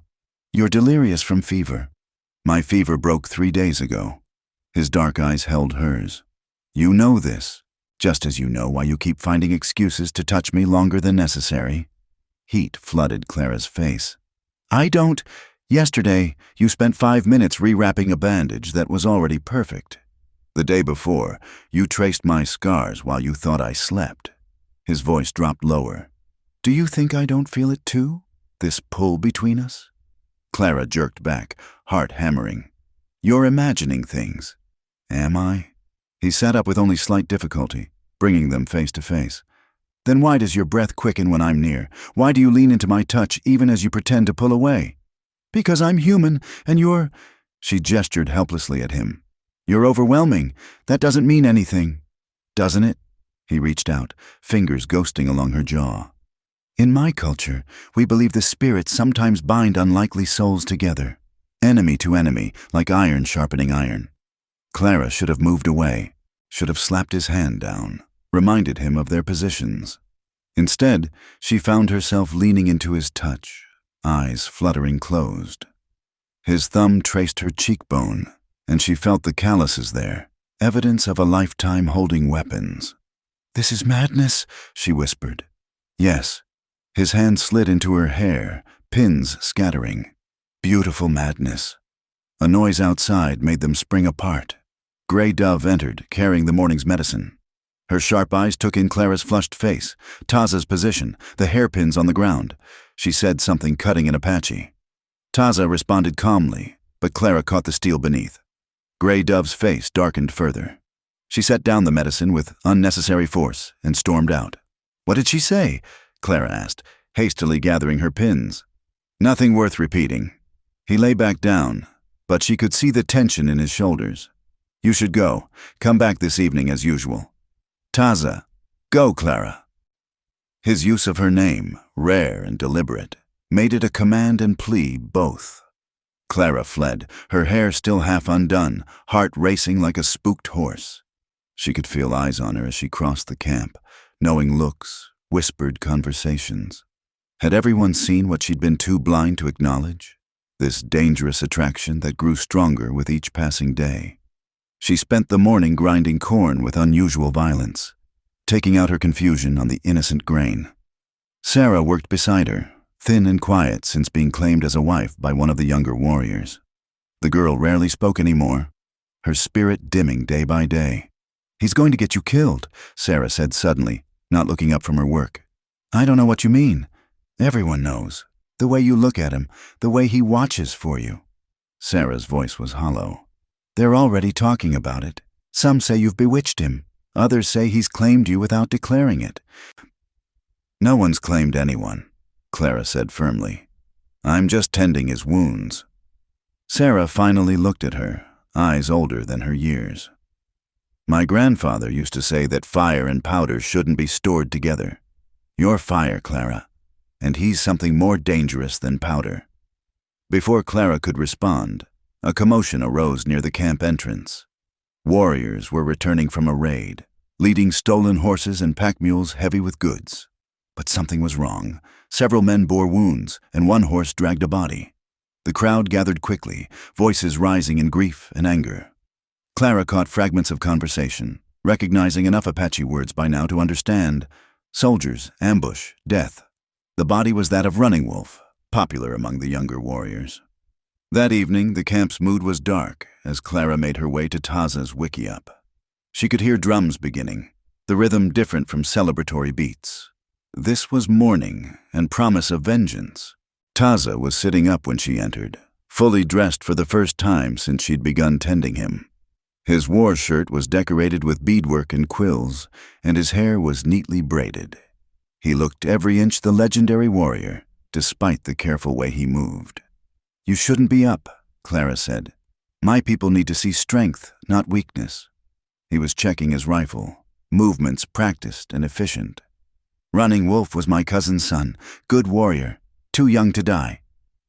You're delirious from fever." "My fever broke 3 days ago." His dark eyes held hers. "You know this, just as you know why you keep finding excuses to touch me longer than necessary." Heat flooded Clara's face. "I don't—" "Yesterday, you spent 5 minutes rewrapping a bandage that was already perfect. The day before, you traced my scars while you thought I slept." His voice dropped lower. "Do you think I don't feel it too? This pull between us?" Clara jerked back, heart hammering. "You're imagining things." "Am I?" He sat up with only slight difficulty, bringing them face to face. Then why does your breath quicken when I'm near? Why do you lean into my touch even as you pretend to pull away? Because I'm human, and you're— She gestured helplessly at him. You're overwhelming. That doesn't mean anything. Doesn't it? He reached out, fingers ghosting along her jaw. In my culture, we believe the spirits sometimes bind unlikely souls together, enemy to enemy, like iron sharpening iron. Clara should have moved away, should have slapped his hand down, reminded him of their positions. Instead, she found herself leaning into his touch, eyes fluttering closed. His thumb traced her cheekbone, and she felt the calluses there, evidence of a lifetime holding weapons. "This is madness," she whispered. Yes. His hand slid into her hair, pins scattering. Beautiful madness. A noise outside made them spring apart. Gray Dove entered, carrying the morning's medicine. Her sharp eyes took in Clara's flushed face, Taza's position, the hairpins on the ground. She said something cutting in Apache. Taza responded calmly, but Clara caught the steel beneath. Gray Dove's face darkened further. She set down the medicine with unnecessary force and stormed out. "What did she say?" Clara asked, hastily gathering her pins. "Nothing worth repeating." He lay back down, but she could see the tension in his shoulders. "You should go. Come back this evening as usual." "Taza, go, Clara." His use of her name, rare and deliberate, made it a command and plea both. Clara fled, her hair still half undone, heart racing like a spooked horse. She could feel eyes on her as she crossed the camp, knowing looks, whispered conversations. Had everyone seen what she'd been too blind to acknowledge? This dangerous attraction that grew stronger with each passing day. She spent the morning grinding corn with unusual violence, taking out her confusion on the innocent grain. Sarah worked beside her, thin and quiet since being claimed as a wife by one of the younger warriors. The girl rarely spoke anymore, her spirit dimming day by day. "He's going to get you killed," Sarah said suddenly, not looking up from her work. "I don't know what you mean. Everyone knows. The way you look at him, the way he watches for you." Sarah's voice was hollow. "They're already talking about it. Some say you've bewitched him. Others say he's claimed you without declaring it." "No one's claimed anyone," Clara said firmly. "I'm just tending his wounds." Sarah finally looked at her, eyes older than her years. "My grandfather used to say that fire and powder shouldn't be stored together. You're fire, Clara, and he's something more dangerous than powder." Before Clara could respond, a commotion arose near the camp entrance. Warriors were returning from a raid, leading stolen horses and pack mules heavy with goods. But something was wrong. Several men bore wounds, and one horse dragged a body. The crowd gathered quickly, voices rising in grief and anger. Clara caught fragments of conversation, recognizing enough Apache words by now to understand. Soldiers, ambush, death. The body was that of Running Wolf, popular among the younger warriors. That evening, the camp's mood was dark as Clara made her way to Taza's wickiup. She could hear drums beginning, the rhythm different from celebratory beats. This was mourning and promise of vengeance. Taza was sitting up when she entered, fully dressed for the first time since she'd begun tending him. His war shirt was decorated with beadwork and quills, and his hair was neatly braided. He looked every inch the legendary warrior, despite the careful way he moved. "You shouldn't be up," Clara said. "My people need to see strength, not weakness." He was checking his rifle, movements practiced and efficient. "Running Wolf was my cousin's son, good warrior, too young to die.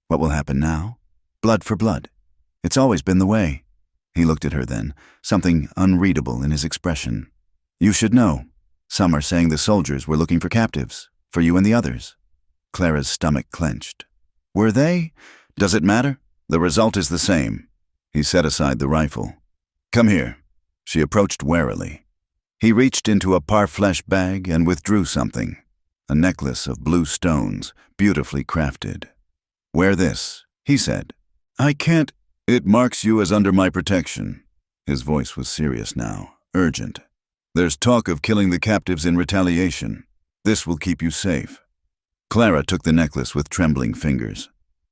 What will happen now? Blood for blood. It's always been the way." He looked at her then, something unreadable in his expression. "You should know. Some are saying the soldiers were looking for captives, for you and the others." Clara's stomach clenched. "Were they? Does it matter? The result is the same." He set aside the rifle. "Come here." She approached warily. He reached into a parfleche bag and withdrew something, a necklace of blue stones, beautifully crafted. "Wear this," he said. "I can't—" "It marks you as under my protection." His voice was serious now, urgent. "There's talk of killing the captives in retaliation. This will keep you safe." Clara took the necklace with trembling fingers.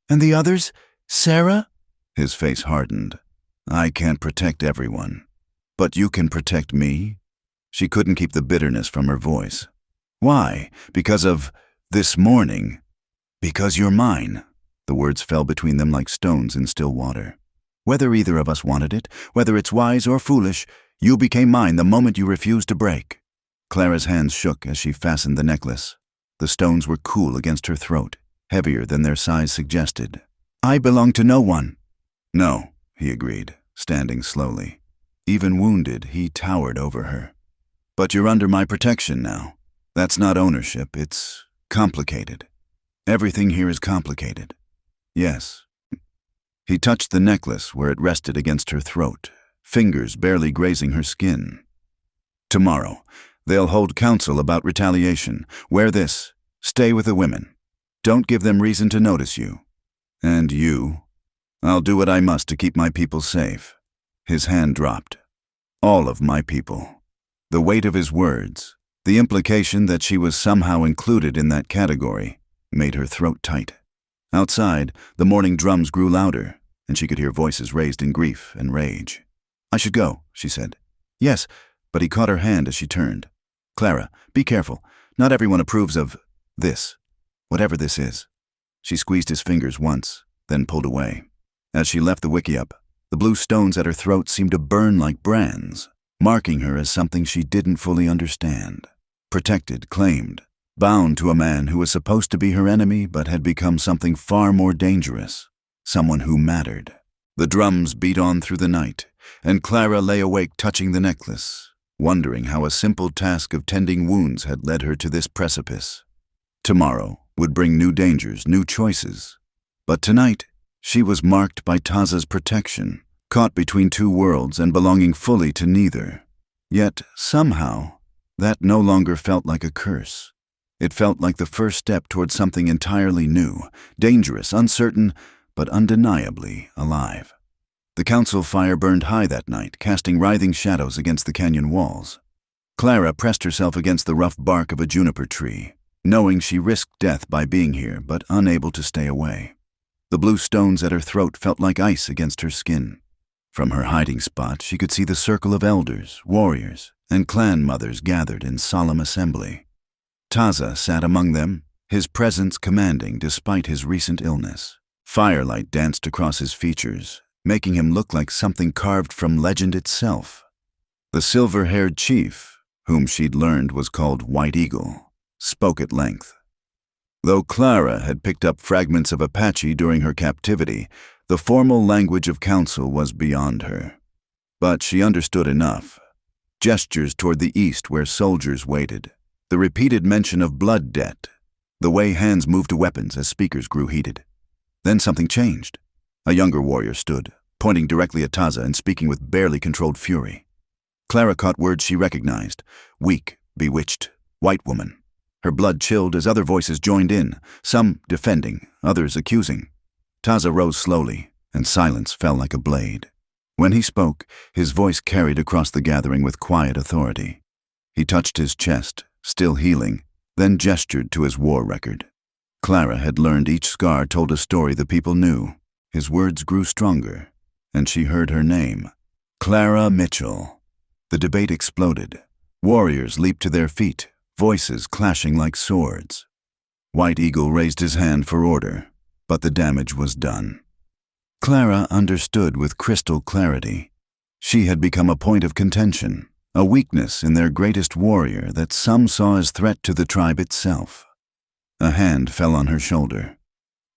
"And the others? Sarah?" His face hardened. "I can't protect everyone. But you can protect me?" She couldn't keep the bitterness from her voice. Why? Because of this morning. Because you're mine. The words fell between them like stones in still water. Whether either of us wanted it, whether it's wise or foolish, you became mine the moment you refused to break. Clara's hands shook as she fastened the necklace. The stones were cool against her throat, heavier than their size suggested. I belong to no one. No, he agreed, standing slowly. Even wounded, he towered over her. But you're under my protection now. That's not ownership, it's complicated. Everything here is complicated. Yes. He touched the necklace where it rested against her throat, fingers barely grazing her skin. Tomorrow, they'll hold council about retaliation. Wear this. Stay with the women. Don't give them reason to notice you. And you? I'll do what I must to keep my people safe. His hand dropped. All of my people. The weight of his words, the implication that she was somehow included in that category, made her throat tight. Outside, the morning drums grew louder, and she could hear voices raised in grief and rage. I should go, she said. Yes, but he caught her hand as she turned. Clara, be careful. Not everyone approves of this, whatever this is. She squeezed his fingers once, then pulled away. As she left the wickiup, the blue stones at her throat seemed to burn like brands, marking her as something she didn't fully understand. Protected, claimed, bound to a man who was supposed to be her enemy but had become something far more dangerous, someone who mattered. The drums beat on through the night, and Clara lay awake touching the necklace, wondering how a simple task of tending wounds had led her to this precipice. Tomorrow would bring new dangers, new choices. But tonight, she was marked by Taza's protection, caught between two worlds and belonging fully to neither. Yet, somehow, that no longer felt like a curse. It felt like the first step toward something entirely new, dangerous, uncertain, but undeniably alive. The council fire burned high that night, casting writhing shadows against the canyon walls. Clara pressed herself against the rough bark of a juniper tree, knowing she risked death by being here, but unable to stay away. The blue stones at her throat felt like ice against her skin. From her hiding spot, she could see the circle of elders, warriors, and clan mothers gathered in solemn assembly. Taza sat among them, his presence commanding despite his recent illness. Firelight danced across his features, making him look like something carved from legend itself. The silver-haired chief, whom she'd learned was called White Eagle, spoke at length. Though Clara had picked up fragments of Apache during her captivity, the formal language of council was beyond her. But she understood enough. Gestures toward the east where soldiers waited, the repeated mention of blood debt, the way hands moved to weapons as speakers grew heated. Then something changed. A younger warrior stood, pointing directly at Taza and speaking with barely controlled fury. Clara caught words she recognized: weak, bewitched, white woman. Her blood chilled as other voices joined in, some defending, others accusing. Taza rose slowly, and silence fell like a blade. When he spoke, his voice carried across the gathering with quiet authority. He touched his chest, still healing, then gestured to his war record. Clara had learned each scar told a story the people knew. His words grew stronger, and she heard her name. Clara Mitchell. The debate exploded. Warriors leaped to their feet, voices clashing like swords. White Eagle raised his hand for order, but the damage was done. Clara understood with crystal clarity. She had become a point of contention, a weakness in their greatest warrior that some saw as threat to the tribe itself. A hand fell on her shoulder.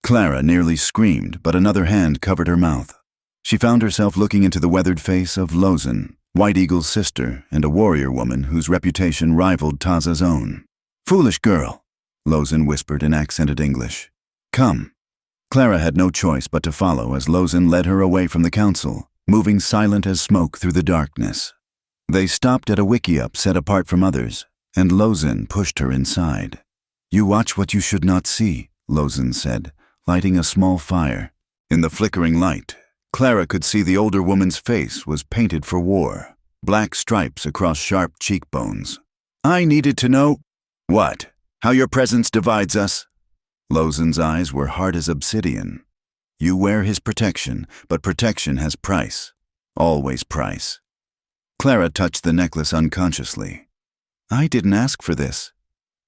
Clara nearly screamed, but another hand covered her mouth. She found herself looking into the weathered face of Lozin, White Eagle's sister and a warrior woman whose reputation rivaled Taza's own. Foolish girl, Lozin whispered in accented English. Come. Clara had no choice but to follow as Lozin led her away from the council, moving silent as smoke through the darkness. They stopped at a wickiup set apart from others, and Lozin pushed her inside. You watch what you should not see, Lozin said, lighting a small fire. In the flickering light, Clara could see the older woman's face was painted for war, black stripes across sharp cheekbones. I needed to know— What? How your presence divides us? Lozin's eyes were hard as obsidian. You wear his protection, but protection has price. Always price. Clara touched the necklace unconsciously. I didn't ask for this.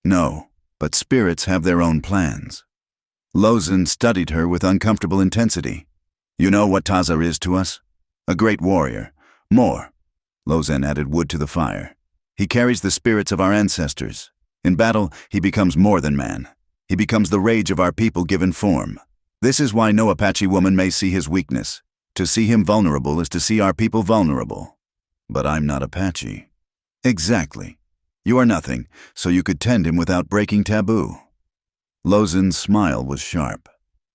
No, but spirits have their own plans. Lozin studied her with uncomfortable intensity. You know what Taza is to us? A great warrior. More. Lozin added wood to the fire. He carries the spirits of our ancestors. In battle, he becomes more than man. He becomes the rage of our people given form. This is why no Apache woman may see his weakness. To see him vulnerable is to see our people vulnerable. But I'm not Apache. Exactly. You are nothing, so you could tend him without breaking taboo. Lozin's smile was sharp.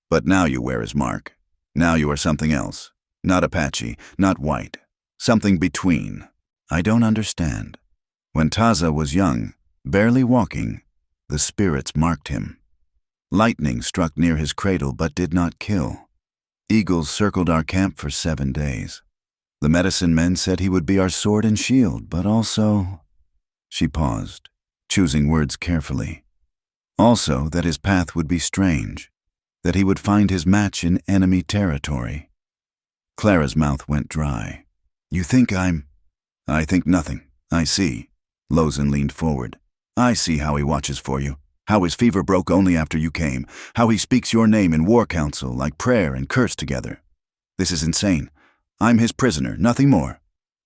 But now you wear his mark. Now you are something else. Not Apache, not white. Something between. I don't understand. When Taza was young, barely walking, the spirits marked him. Lightning struck near his cradle but did not kill. Eagles circled our camp for 7 days. The medicine men said he would be our sword and shield, but also... She paused, choosing words carefully. Also that his path would be strange, that he would find his match in enemy territory. Clara's mouth went dry. You think I think nothing. I see. Lozin leaned forward. I see how he watches for you, how his fever broke only after you came, how he speaks your name in war council like prayer and curse together. This is insane. I'm his prisoner, nothing more.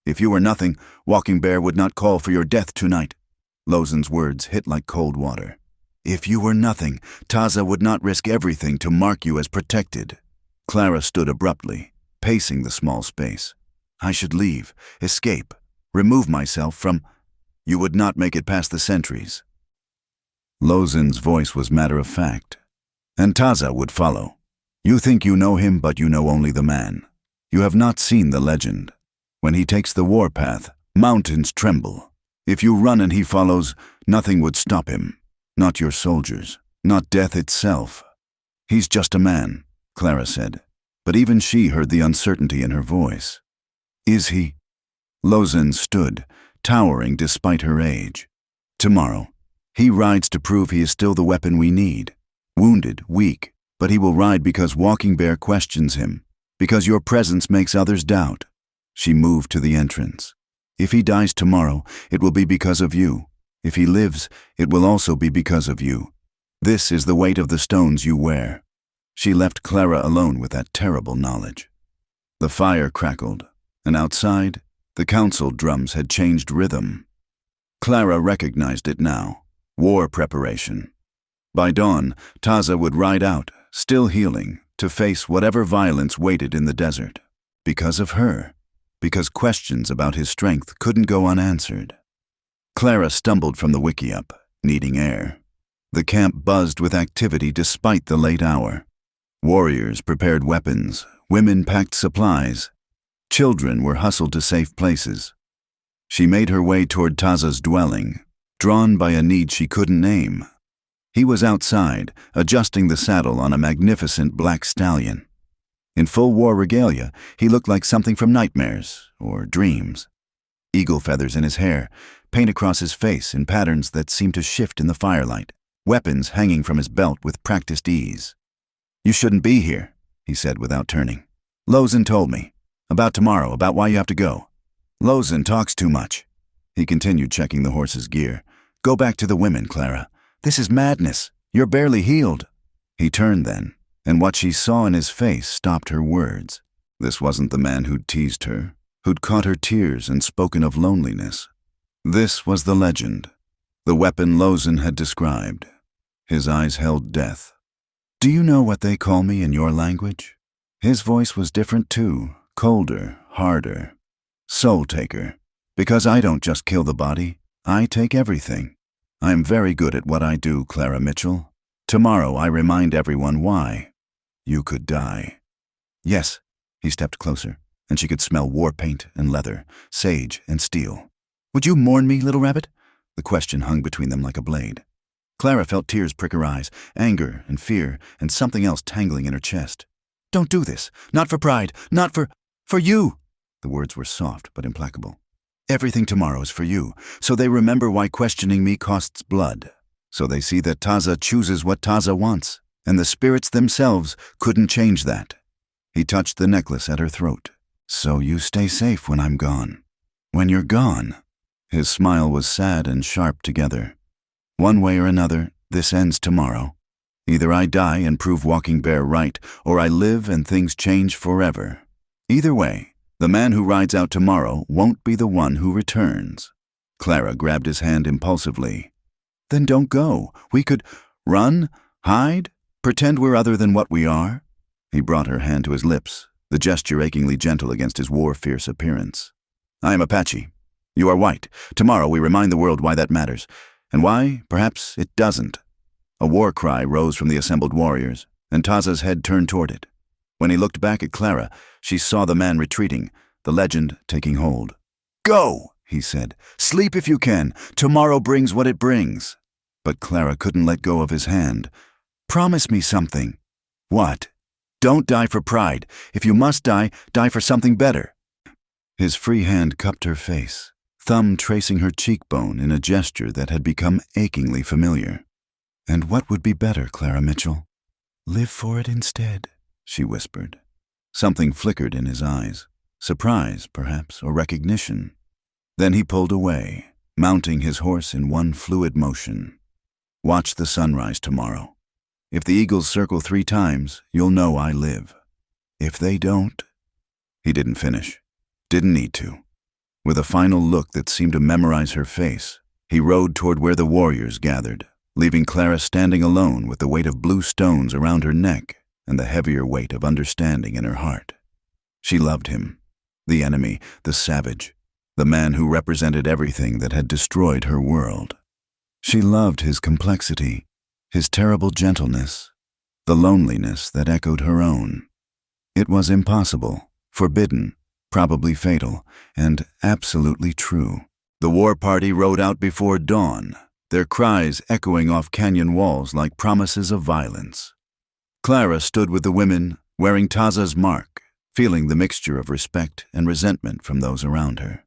If you were nothing, Walking Bear would not call for your death tonight. Lozin's words hit like cold water. If you were nothing, Taza would not risk everything to mark you as protected. Clara stood abruptly, pacing the small space. I should leave, escape, remove myself from... You would not make it past the sentries. Lozin's voice was matter-of-fact. And Taza would follow. You think you know him, but you know only the man. You have not seen the legend. When he takes the warpath, mountains tremble. If you run and he follows, nothing would stop him. Not your soldiers, not death itself. He's just a man, Clara said, but even she heard the uncertainty in her voice. Is he? Lozin stood, towering despite her age. Tomorrow, he rides to prove he is still the weapon we need. Wounded, weak, but he will ride because Walking Bear questions him, because your presence makes others doubt. She moved to the entrance. If he dies tomorrow, it will be because of you. If he lives, it will also be because of you. This is the weight of the stones you wear. She left Clara alone with that terrible knowledge. The fire crackled, and outside, the council drums had changed rhythm. Clara recognized it now. War preparation. By dawn, Taza would ride out, still healing, to face whatever violence waited in the desert. Because of her. Because questions about his strength couldn't go unanswered. Clara stumbled from the wickiup, needing air. The camp buzzed with activity despite the late hour. Warriors prepared weapons, women packed supplies. Children were hustled to safe places. She made her way toward Taza's dwelling, drawn by a need she couldn't name. He was outside, adjusting the saddle on a magnificent black stallion. In full war regalia, he looked like something from nightmares or dreams. Eagle feathers in his hair, paint across his face in patterns that seemed to shift in the firelight, weapons hanging from his belt with practiced ease. You shouldn't be here, he said without turning. Lozin told me. About tomorrow, about why you have to go. Lozin talks too much. He continued checking the horse's gear. Go back to the women, Clara. This is madness. You're barely healed. He turned then, and what she saw in his face stopped her words. This wasn't the man who'd teased her, who'd caught her tears and spoken of loneliness. This was the legend, the weapon Lozin had described. His eyes held death. Do you know what they call me in your language? His voice was different too, colder, harder. Soul taker. Because I don't just kill the body, I take everything. I am very good at what I do, Clara Mitchell. Tomorrow I remind everyone why. You could die. Yes, he stepped closer, and she could smell war paint and leather, sage and steel. Would you mourn me, little rabbit? The question hung between them like a blade. Clara felt tears prick her eyes, anger and fear, and something else tangling in her chest. Don't do this. Not for pride. Not for you. The words were soft but implacable. Everything tomorrow is for you, so they remember why questioning me costs blood. So they see that Taza chooses what Taza wants, and the spirits themselves couldn't change that. He touched the necklace at her throat. So you stay safe when I'm gone. When you're gone. His smile was sad and sharp together. One way or another, this ends tomorrow. Either I die and prove Walking Bear right, or I live and things change forever. Either way, the man who rides out tomorrow won't be the one who returns. Clara grabbed his hand impulsively. Then don't go. We could run, hide, pretend we're other than what we are. He brought her hand to his lips, the gesture achingly gentle against his war-fierce appearance. I am Apache. You are white. Tomorrow we remind the world why that matters. And why, perhaps, it doesn't. A war cry rose from the assembled warriors, and Taza's head turned toward it. When he looked back at Clara, she saw the man retreating, the legend taking hold. Go, he said. Sleep if you can. Tomorrow brings what it brings. But Clara couldn't let go of his hand. Promise me something. What? Don't die for pride. If you must die, die for something better. His free hand cupped her face, thumb tracing her cheekbone in a gesture that had become achingly familiar. And what would be better, Clara Mitchell? Live for it instead, she whispered. Something flickered in his eyes, surprise, perhaps, or recognition. Then he pulled away, mounting his horse in one fluid motion. Watch the sunrise tomorrow. If the eagles circle 3 times, you'll know I live. If they don't... He didn't finish. Didn't need to. With a final look that seemed to memorize her face, he rode toward where the warriors gathered, leaving Clara standing alone with the weight of blue stones around her neck and the heavier weight of understanding in her heart. She loved him, the enemy, the savage, the man who represented everything that had destroyed her world. She loved his complexity, his terrible gentleness, the loneliness that echoed her own. It was impossible, forbidden, probably fatal, and absolutely true. The war party rode out before dawn, their cries echoing off canyon walls like promises of violence. Clara stood with the women, wearing Taza's mark, feeling the mixture of respect and resentment from those around her.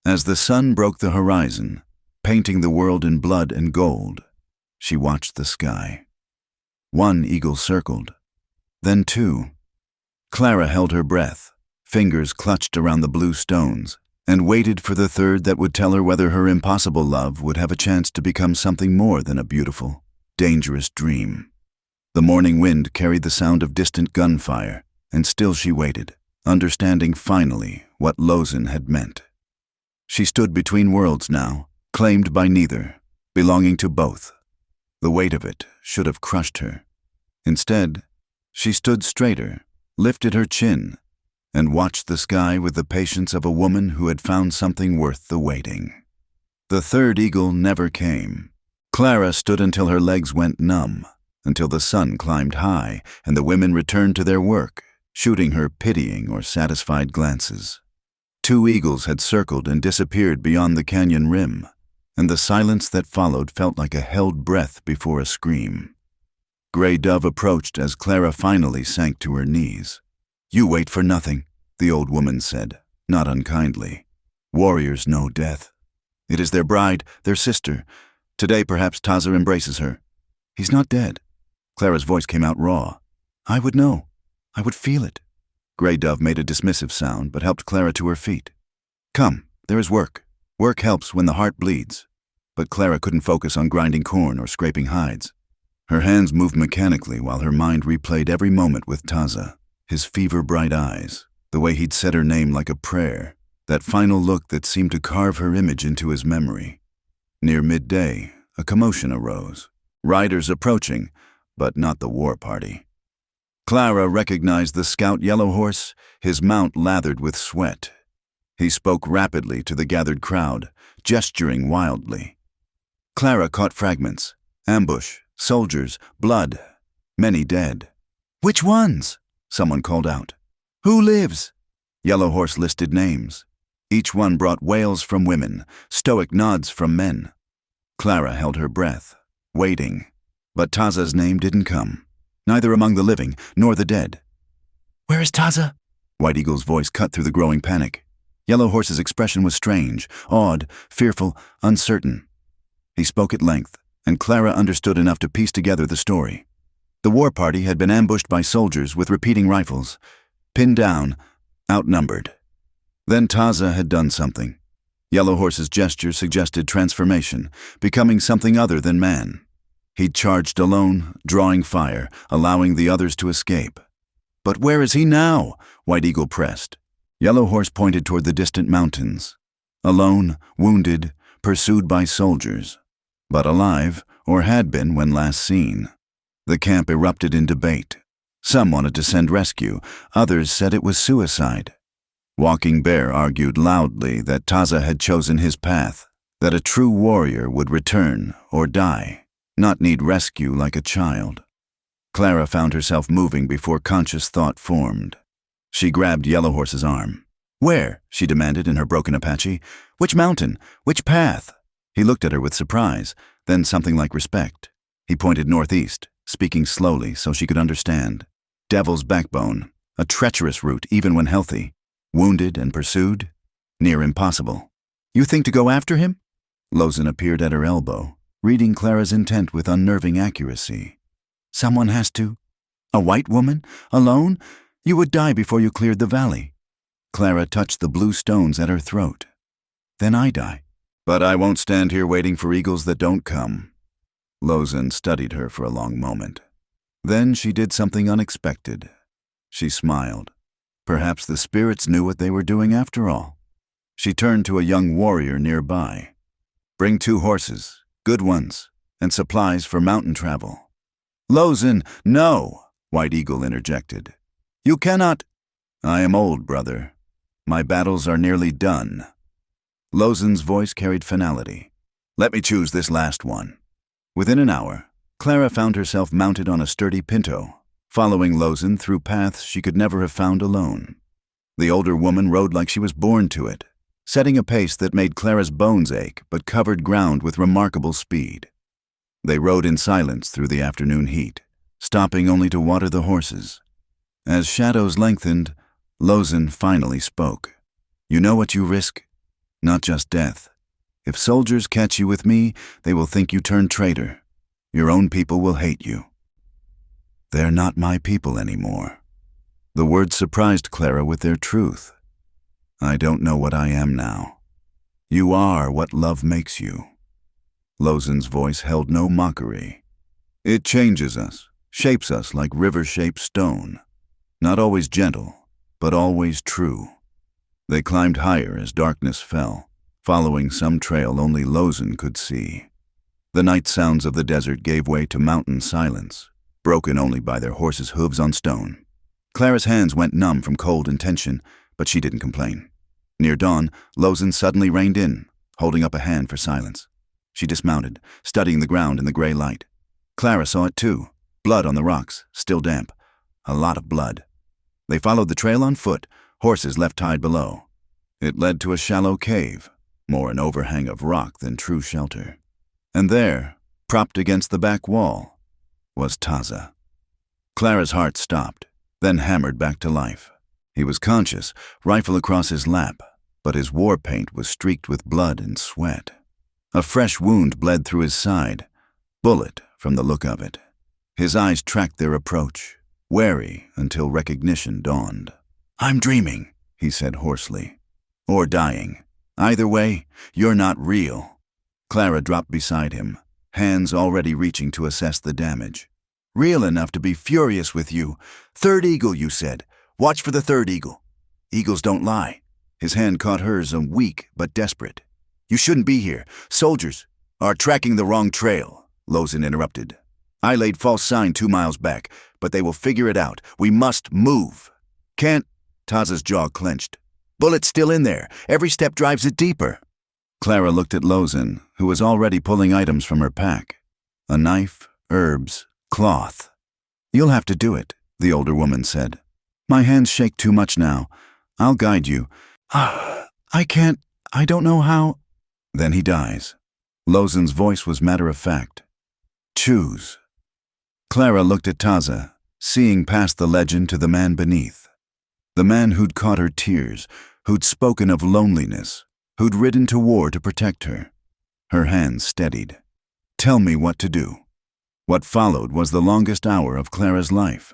As the sun broke the horizon, painting the world in blood and gold, she watched the sky. 1 eagle circled, then 2. Clara held her breath, fingers clutched around the blue stones, and waited for the 3rd that would tell her whether her impossible love would have a chance to become something more than a beautiful, dangerous dream. The morning wind carried the sound of distant gunfire, and still she waited, understanding finally what Lozin had meant. She stood between worlds now, claimed by neither, belonging to both. The weight of it should have crushed her. Instead, she stood straighter, lifted her chin, and watched the sky with the patience of a woman who had found something worth the waiting. The 3rd eagle never came. Clara stood until her legs went numb, until the sun climbed high and the women returned to their work, shooting her pitying or satisfied glances. 2 eagles had circled and disappeared beyond the canyon rim, and the silence that followed felt like a held breath before a scream. Gray Dove approached as Clara finally sank to her knees. You wait for nothing, the old woman said, not unkindly. Warriors know death. It is their bride, their sister. Today perhaps Taza embraces her. He's not dead. Clara's voice came out raw. I would know. I would feel it. Gray Dove made a dismissive sound but helped Clara to her feet. Come, there is work. Work helps when the heart bleeds. But Clara couldn't focus on grinding corn or scraping hides. Her hands moved mechanically while her mind replayed every moment with Taza. His fever-bright eyes, the way he'd said her name like a prayer, that final look that seemed to carve her image into his memory. Near midday, a commotion arose. Riders approaching, but not the war party. Clara recognized the scout yellow horse, his mount lathered with sweat. He spoke rapidly to the gathered crowd, gesturing wildly. Clara caught fragments. Ambush, soldiers, blood, many dead. Which ones? Someone called out. Who lives? Yellow Horse listed names. Each one brought wails from women, stoic nods from men. Clara held her breath, waiting. But Taza's name didn't come, neither among the living nor the dead. Where is Taza? White Eagle's voice cut through the growing panic. Yellow Horse's expression was strange, awed, fearful, uncertain. He spoke at length, and Clara understood enough to piece together the story. The war party had been ambushed by soldiers with repeating rifles, pinned down, outnumbered. Then Taza had done something. Yellow Horse's gesture suggested transformation, becoming something other than man. He charged alone, drawing fire, allowing the others to escape. "But where is he now?" White Eagle pressed. Yellow Horse pointed toward the distant mountains. Alone, wounded, pursued by soldiers. But alive, or had been when last seen. The camp erupted in debate. Some wanted to send rescue, others said it was suicide. Walking Bear argued loudly that Taza had chosen his path, that a true warrior would return or die, not need rescue like a child. Clara found herself moving before conscious thought formed. She grabbed Yellow Horse's arm. "Where?" she demanded in her broken Apache. "Which mountain? Which path?" He looked at her with surprise, then something like respect. He pointed northeast, speaking slowly so she could understand. Devil's Backbone, a treacherous route even when healthy. Wounded and pursued? Near impossible. "You think to go after him?" Lozin appeared at her elbow, reading Clara's intent with unnerving accuracy. "Someone has to. A white woman? Alone? You would die before you cleared the valley." Clara touched the blue stones at her throat. "Then I die." "But I won't stand here waiting for eagles that don't come." Lozin studied her for a long moment. Then she did something unexpected. She smiled. Perhaps the spirits knew what they were doing after all. She turned to a young warrior nearby. "Bring 2 horses, good ones, and supplies for mountain travel." "Lozin, no!" White Eagle interjected. "You cannot—" "I am old, brother. My battles are nearly done." Lozin's voice carried finality. "Let me choose this last one." Within an hour, Clara found herself mounted on a sturdy pinto, following Lozin through paths she could never have found alone. The older woman rode like she was born to it, setting a pace that made Clara's bones ache but covered ground with remarkable speed. They rode in silence through the afternoon heat, stopping only to water the horses. As shadows lengthened, Lozin finally spoke. "You know what you risk? Not just death. If soldiers catch you with me, they will think you turned traitor. Your own people will hate you." "They're not my people anymore." The words surprised Clara with their truth. "I don't know what I am now. You are what love makes you." Lozin's voice held no mockery. "It changes us, shapes us like rivers shape stone. Not always gentle, but always true." They climbed higher as darkness fell, following some trail only Lozin could see. The night sounds of the desert gave way to mountain silence, broken only by their horses' hooves on stone. Clara's hands went numb from cold and tension, but she didn't complain. Near dawn, Lozin suddenly reined in, holding up a hand for silence. She dismounted, studying the ground in the gray light. Clara saw it too, blood on the rocks, still damp. A lot of blood. They followed the trail on foot, horses left tied below. It led to a shallow cave, more an overhang of rock than true shelter. And there, propped against the back wall, was Taza. Clara's heart stopped, then hammered back to life. He was conscious, rifle across his lap, but his war paint was streaked with blood and sweat. A fresh wound bled through his side, bullet from the look of it. His eyes tracked their approach, wary until recognition dawned. "I'm dreaming," he said hoarsely. "Or dying. Either way, you're not real." Clara dropped beside him, hands already reaching to assess the damage. "Real enough to be furious with you. Third eagle, you said. Watch for the third eagle. Eagles don't lie." His hand caught hers, weak but desperate. "You shouldn't be here. Soldiers are tracking the wrong trail," Lozin interrupted. "I laid false sign 2 miles back, but they will figure it out. We must move." "Can't—" Taza's jaw clenched. "Bullet's still in there. Every step drives it deeper." Clara looked at Lozin, who was already pulling items from her pack. A knife, herbs, cloth. "You'll have to do it," the older woman said. "My hands shake too much now. I'll guide you." I can't. I don't know how." "Then he dies." Lozin's voice was matter-of-fact. "Choose." Clara looked at Taza, seeing past the legend to the man beneath. The man who'd caught her tears, who'd spoken of loneliness, who'd ridden to war to protect her. Her hands steadied. "Tell me what to do." What followed was the longest hour of Clara's life.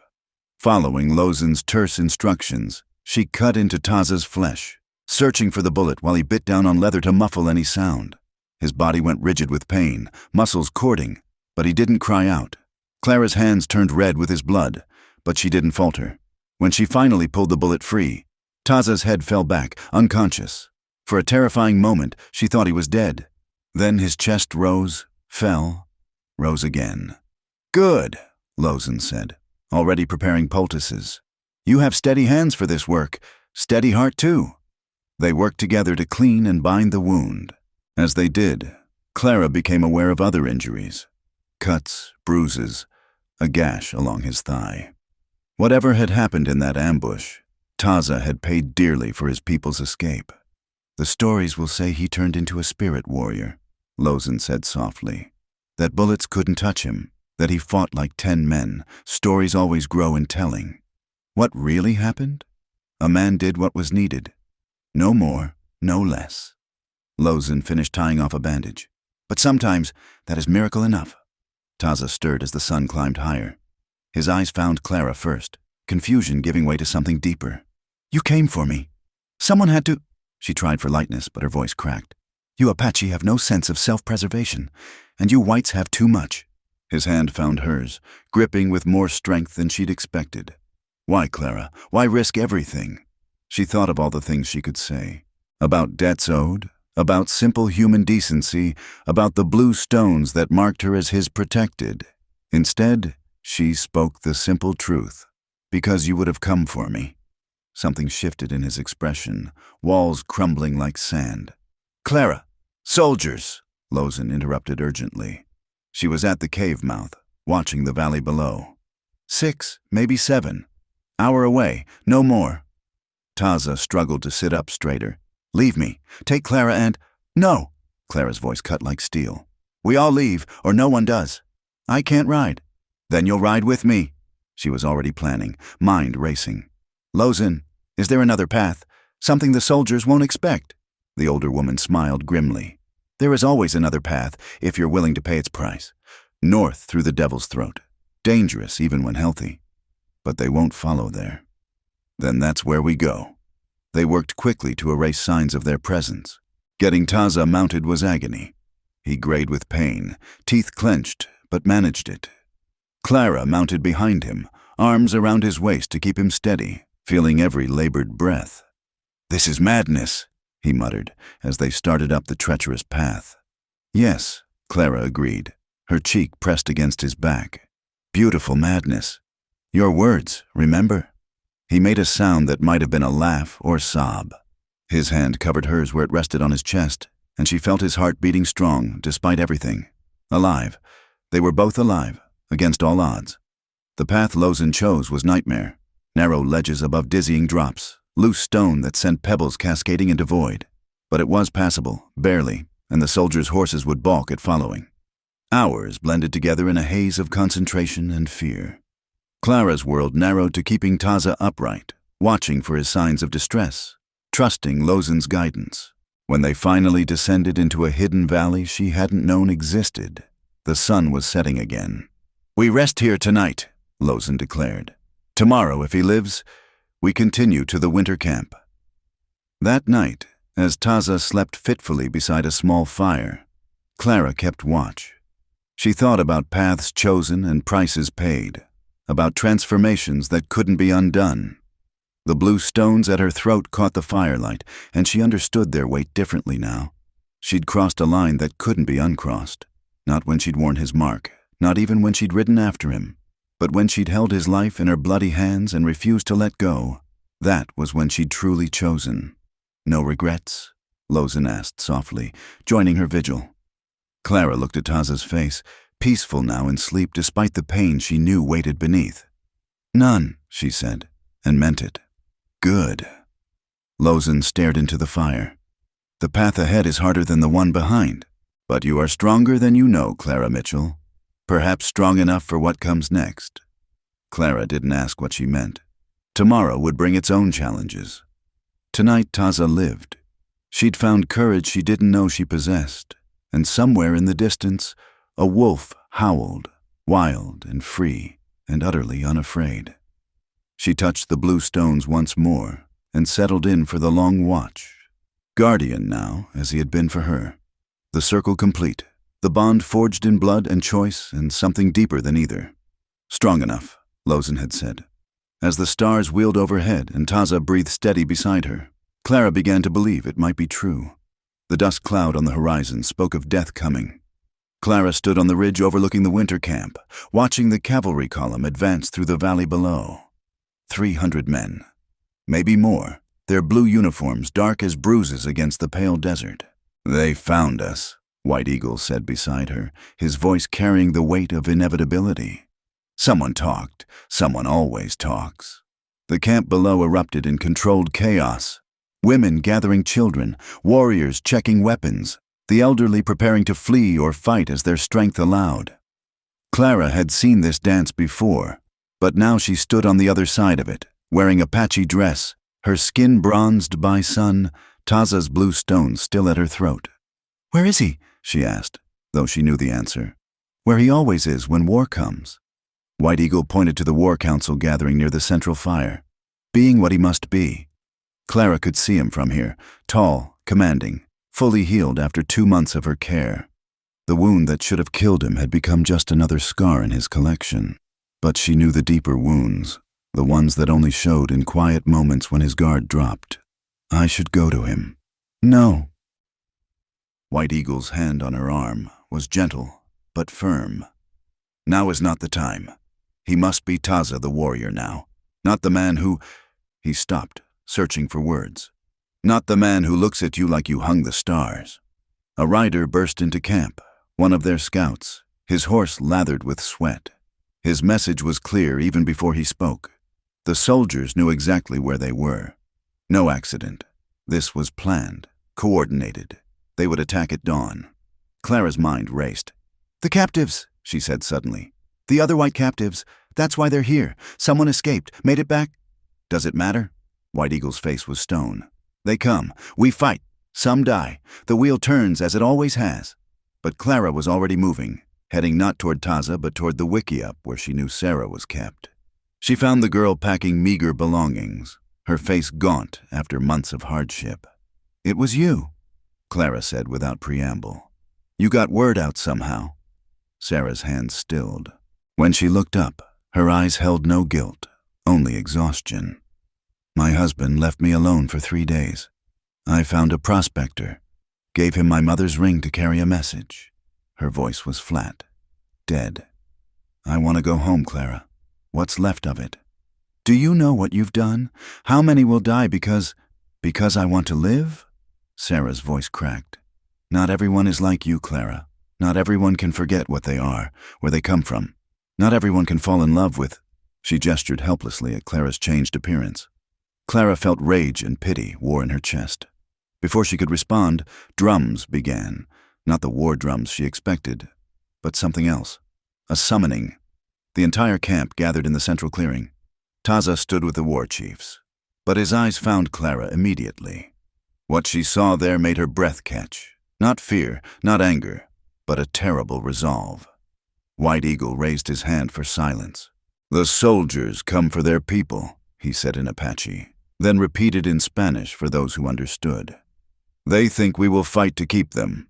Following Lozin's terse instructions, she cut into Taza's flesh, searching for the bullet while he bit down on leather to muffle any sound. His body went rigid with pain, muscles cording, but he didn't cry out. Clara's hands turned red with his blood, but she didn't falter. When she finally pulled the bullet free, Taza's head fell back, unconscious. For a terrifying moment, she thought he was dead. Then his chest rose, fell, rose again. "Good," Lozin said, already preparing poultices. "You have steady hands for this work, steady heart too." They worked together to clean and bind the wound. As they did, Clara became aware of other injuries. Cuts, bruises, a gash along his thigh. Whatever had happened in that ambush, Taza had paid dearly for his people's escape. "The stories will say he turned into a spirit warrior," Lozin said softly. "That bullets couldn't touch him, that he fought like 10 men. Stories always grow in telling. What really happened? A man did what was needed. No more, no less." Lozin finished tying off a bandage. "But sometimes that is miracle enough." Taza stirred as the sun climbed higher. His eyes found Clara first, confusion giving way to something deeper. "You came for me. Someone had to—" She tried for lightness, but her voice cracked. "You Apache have no sense of self-preservation, and you whites have too much." His hand found hers, gripping with more strength than she'd expected. Why, Clara? Why risk everything? She thought of all the things she could say. About debts owed, about simple human decency, about the blue stones that marked her as his protected. Instead, she spoke the simple truth. "Because you would have come for me." Something shifted in his expression, walls crumbling like sand. "Clara! Soldiers!" Lozin interrupted urgently. She was at the cave mouth, watching the valley below. 6, maybe 7. Hour away, no more. Taza struggled to sit up straighter. "Leave me. Take Clara and—" "No!" Clara's voice cut like steel. "We all leave, or no one does. I can't ride." "Then you'll ride with me." She was already planning, mind racing. "Lozin, is there another path? Something the soldiers won't expect?" The older woman smiled grimly. "There is always another path, if you're willing to pay its price. North through the Devil's Throat. Dangerous even when healthy. But they won't follow there. Then that's where we go." They worked quickly to erase signs of their presence. Getting Taza mounted was agony. He grayed with pain, teeth clenched, but managed it. Clara mounted behind him, arms around his waist to keep him steady, feeling every labored breath. "This is madness," he muttered, as they started up the treacherous path. "Yes," Clara agreed, her cheek pressed against his back. "Beautiful madness. Your words, remember?" He made a sound that might have been a laugh or sob. His hand covered hers where it rested on his chest, and she felt his heart beating strong, despite everything. Alive. They were both alive, against all odds. The path Lozin chose was nightmare. Narrow ledges above dizzying drops, loose stone that sent pebbles cascading into void. But it was passable, barely, and the soldiers' horses would balk at following. Hours blended together in a haze of concentration and fear. Clara's world narrowed to keeping Taza upright, watching for his signs of distress, trusting Lozin's guidance. When they finally descended into a hidden valley she hadn't known existed, the sun was setting again. "We rest here tonight," Lozin declared. "Tomorrow, if he lives, we continue to the winter camp." That night, as Taza slept fitfully beside a small fire, Clara kept watch. She thought about paths chosen and prices paid, about transformations that couldn't be undone. The blue stones at her throat caught the firelight, and she understood their weight differently now. She'd crossed a line that couldn't be uncrossed, not when she'd worn his mark, not even when she'd ridden after him, but when she'd held his life in her bloody hands and refused to let go. That was when she'd truly chosen. "No regrets?" Lozin asked softly, joining her vigil. Clara looked at Taza's face, peaceful now in sleep despite the pain she knew waited beneath. "None," she said, and meant it. "Good." Lozin stared into the fire. "The path ahead is harder than the one behind, but you are stronger than you know, Clara Mitchell. Perhaps strong enough for what comes next." Clara didn't ask what she meant. Tomorrow would bring its own challenges. Tonight Taza lived. She'd found courage she didn't know she possessed, and somewhere in the distance, a wolf howled, wild and free and utterly unafraid. She touched the blue stones once more, and settled in for the long watch. Guardian now, as he had been for her. The circle complete, the bond forged in blood and choice and something deeper than either. Strong enough, Lozen had said. As the stars wheeled overhead and Taza breathed steady beside her, Clara began to believe it might be true. The dust cloud on the horizon spoke of death coming. Clara stood on the ridge overlooking the winter camp, watching the cavalry column advance through the valley below. 300 men. Maybe more, their blue uniforms dark as bruises against the pale desert. "They found us," White Eagle said beside her, his voice carrying the weight of inevitability. Someone talked. Someone always talks. The camp below erupted in controlled chaos. Women gathering children, warriors checking weapons, the elderly preparing to flee or fight as their strength allowed. Clara had seen this dance before, but now she stood on the other side of it, wearing Apache dress, her skin bronzed by sun, Taza's blue stone still at her throat. "Where is he?" she asked, though she knew the answer. "Where he always is when war comes." White Eagle pointed to the war council gathering near the central fire, being what he must be. Clara could see him from here, tall, commanding, fully healed after 2 months of her care. The wound that should have killed him had become just another scar in his collection. But she knew the deeper wounds, the ones that only showed in quiet moments when his guard dropped. "I should go to him." "No." White Eagle's hand on her arm was gentle, but firm. Now is not the time. He must be Taza the warrior now, not the man who— He stopped, searching for words. "Not the man who looks at you like you hung the stars." A rider burst into camp, one of their scouts, his horse lathered with sweat. His message was clear even before he spoke. The soldiers knew exactly where they were. No accident. This was planned, coordinated. They would attack at dawn. Clara's mind raced. "The captives," she said suddenly. "The other white captives. That's why they're here. Someone escaped, made it back." "Does it matter?" White Eagle's face was stone. "They come. We fight. Some die. The wheel turns as it always has." But Clara was already moving, heading not toward Taza but toward the wickiup where she knew Sarah was kept. She found the girl packing meager belongings, her face gaunt after months of hardship. "It was you," Clara said without preamble. "You got word out somehow." Sarah's hands stilled. When she looked up, her eyes held no guilt, only exhaustion. "My husband left me alone for 3 days. I found a prospector, gave him my mother's ring to carry a message." Her voice was flat, dead. "I want to go home, Clara. What's left of it. Do you know what you've done? How many will die because I want to live?" Sarah's voice cracked. "Not everyone is like you, Clara. Not everyone can forget what they are, where they come from. Not everyone can fall in love with—" She gestured helplessly at Clara's changed appearance. Clara felt rage and pity war in her chest. Before she could respond, drums began. Not the war drums she expected, but something else. A summoning. The entire camp gathered in the central clearing. Taza stood with the war chiefs. But his eyes found Clara immediately. What she saw there made her breath catch. Not fear, not anger, but a terrible resolve. White Eagle raised his hand for silence. "The soldiers come for their people," he said in Apache, then repeated in Spanish for those who understood. "They think we will fight to keep them.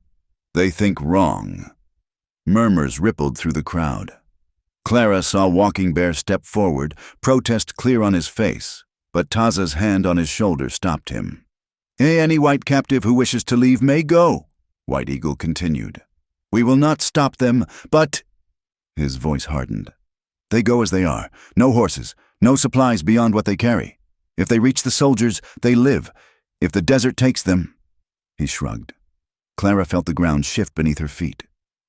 They think wrong." Murmurs rippled through the crowd. Clara saw Walking Bear step forward, protest clear on his face, but Taza's hand on his shoulder stopped him. "Any white captive who wishes to leave may go," White Eagle continued. "We will not stop them, but—" His voice hardened. "They go as they are. No horses, no supplies beyond what they carry. If they reach the soldiers, they live. If the desert takes them—" He shrugged. Clara felt the ground shift beneath her feet.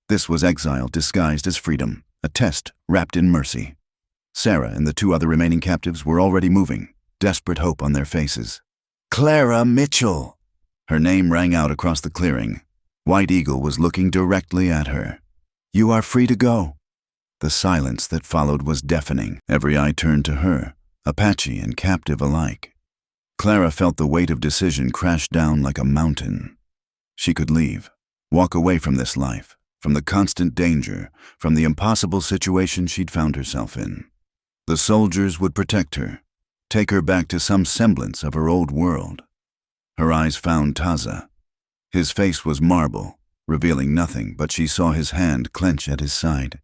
This was exile disguised as freedom, a test wrapped in mercy. Sarah and the 2 other remaining captives were already moving, desperate hope on their faces. "Clara Mitchell!" Her name rang out across the clearing. White Eagle was looking directly at her. "You are free to go." The silence that followed was deafening. Every eye turned to her, Apache and captive alike. Clara felt the weight of decision crash down like a mountain. She could leave, walk away from this life, from the constant danger, from the impossible situation she'd found herself in. The soldiers would protect her. take her back to some semblance of her old world. Her eyes found Taza. His face was marble, revealing nothing, but she saw his hand clench at his side.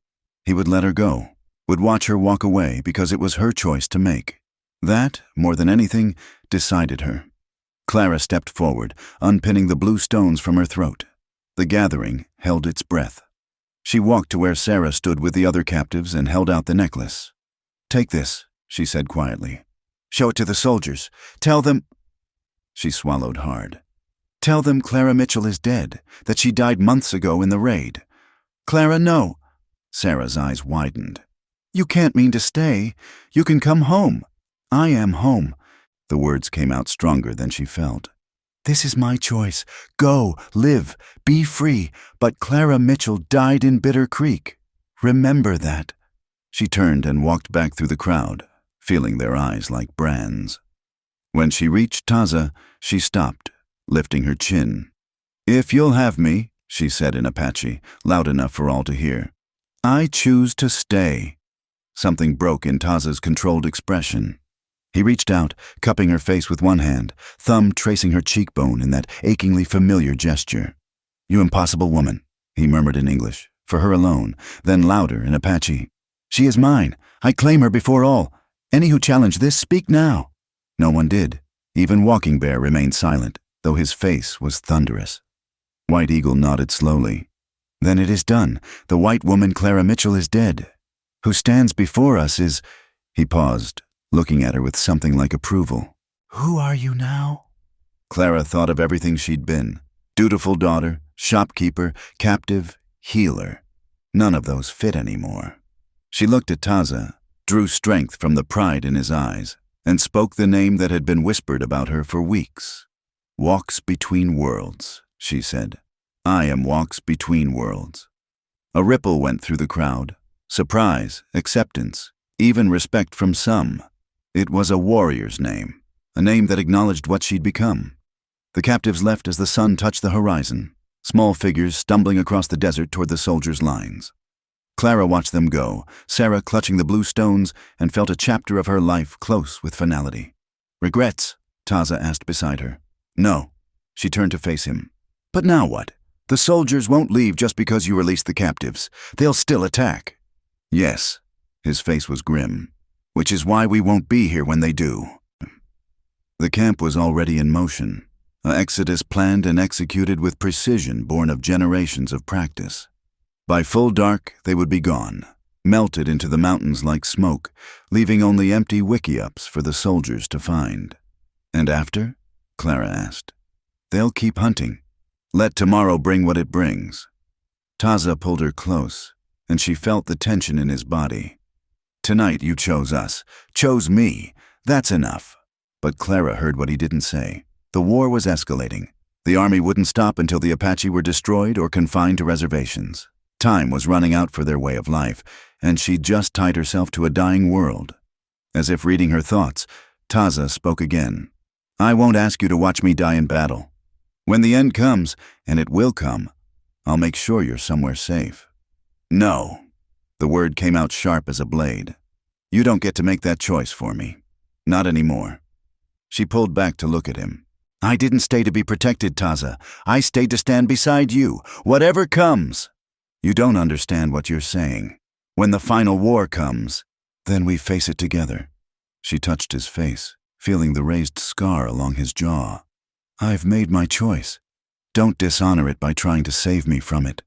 He would let her go, would watch her walk away because it was her choice to make. That, more than anything, decided her. Clara stepped forward, unpinning the blue stones from her throat. The gathering held its breath. She walked to where Sarah stood with the other captives and held out the necklace. "Take this," she said quietly. "Show it to the soldiers. Tell them—" She swallowed hard. "Tell them Clara Mitchell is dead, that she died months ago in the raid." "Clara, no." Sarah's eyes widened. "You can't mean to stay. You can come home." "I am home." The words came out stronger than she felt. "This is my choice. Go, live, be free. But Clara Mitchell died in Bitter Creek. Remember that." She turned and walked back through the crowd, feeling their eyes like brands. When she reached Taza, she stopped, lifting her chin. "If you'll have me," she said in Apache, loud enough for all to hear, "I choose to stay." Something broke in Taza's controlled expression. He reached out, cupping her face with one hand, thumb tracing her cheekbone in that achingly familiar gesture. "You impossible woman," he murmured in English, for her alone, then louder in Apache. "She is mine. I claim her before all. Any who challenge this, speak now." No one did. Even Walking Bear remained silent, though his face was thunderous. White Eagle nodded slowly. "Then it is done. The white woman Clara Mitchell is dead. Who stands before us is—" He paused, looking at her with something like approval. "Who are you now?" Clara thought of everything she'd been. Dutiful daughter, shopkeeper, captive, healer. None of those fit anymore. She looked at Taza, drew strength from the pride in his eyes, and spoke the name that had been whispered about her for weeks. "Walks between worlds," she said. "I am walks between worlds." A ripple went through the crowd. Surprise, acceptance, even respect from some. It was a warrior's name, a name that acknowledged what she'd become. The captives left as the sun touched the horizon, small figures stumbling across the desert toward the soldiers' lines. Clara watched them go, Sarah clutching the blue stones, and felt a chapter of her life close with finality. "Regrets?" Taza asked beside her. "No." She turned to face him. "But now what? The soldiers won't leave just because you release the captives. They'll still attack." "Yes." His face was grim. "Which is why we won't be here when they do." The camp was already in motion, an exodus planned and executed with precision born of generations of practice. By full dark, they would be gone, melted into the mountains like smoke, leaving only empty wickiups for the soldiers to find. "And after?" Clara asked. "They'll keep hunting. Let tomorrow bring what it brings." Taza pulled her close, and she felt the tension in his body. "Tonight you chose us, chose me. That's enough." But Clara heard what he didn't say. The war was escalating. The army wouldn't stop until the Apache were destroyed or confined to reservations. Time was running out for their way of life, and she'd just tied herself to a dying world. As if reading her thoughts, Taza spoke again. "I won't ask you to watch me die in battle. When the end comes, and it will come, I'll make sure you're somewhere safe." "No." The word came out sharp as a blade. "You don't get to make that choice for me. Not anymore." She pulled back to look at him. "I didn't stay to be protected, Taza. I stayed to stand beside you, whatever comes." "You don't understand what you're saying. When the final war comes, then we face it together." She touched his face, feeling the raised scar along his jaw. "I've made my choice. Don't dishonor it by trying to save me from it."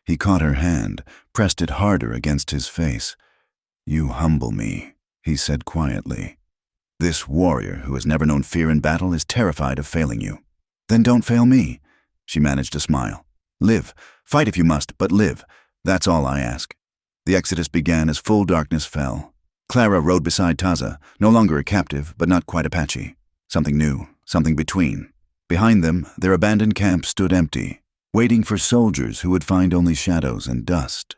He caught her hand, pressed it harder against his face. "You humble me," he said quietly. "This warrior who has never known fear in battle is terrified of failing you." "Then don't fail me." She managed to smile. "Live. Fight if you must, but live. That's all I ask." The exodus began as full darkness fell. Clara rode beside Taza, no longer a captive, but not quite Apache. Something new, something between. Behind them, their abandoned camp stood empty, waiting for soldiers who would find only shadows and dust.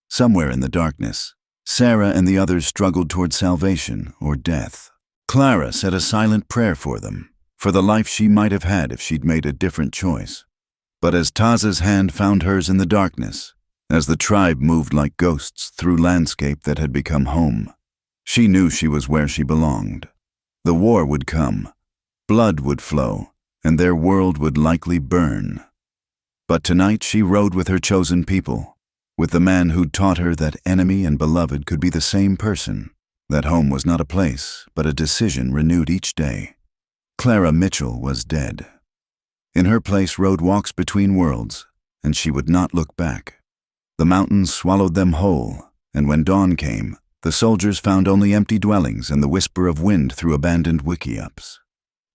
Somewhere in the darkness, Sarah and the others struggled toward salvation or death. Clara said a silent prayer for them, for the life she might have had if she'd made a different choice. But as Taza's hand found hers in the darkness, as the tribe moved like ghosts through landscape that had become home, she knew she was where she belonged. The war would come, blood would flow, and their world would likely burn. But tonight she rode with her chosen people, with the man who'd taught her that enemy and beloved could be the same person, that home was not a place, but a decision renewed each day. Clara Mitchell was dead. In her place rode walks between worlds, and she would not look back. The mountains swallowed them whole, and when dawn came, the soldiers found only empty dwellings and the whisper of wind through abandoned wickiups.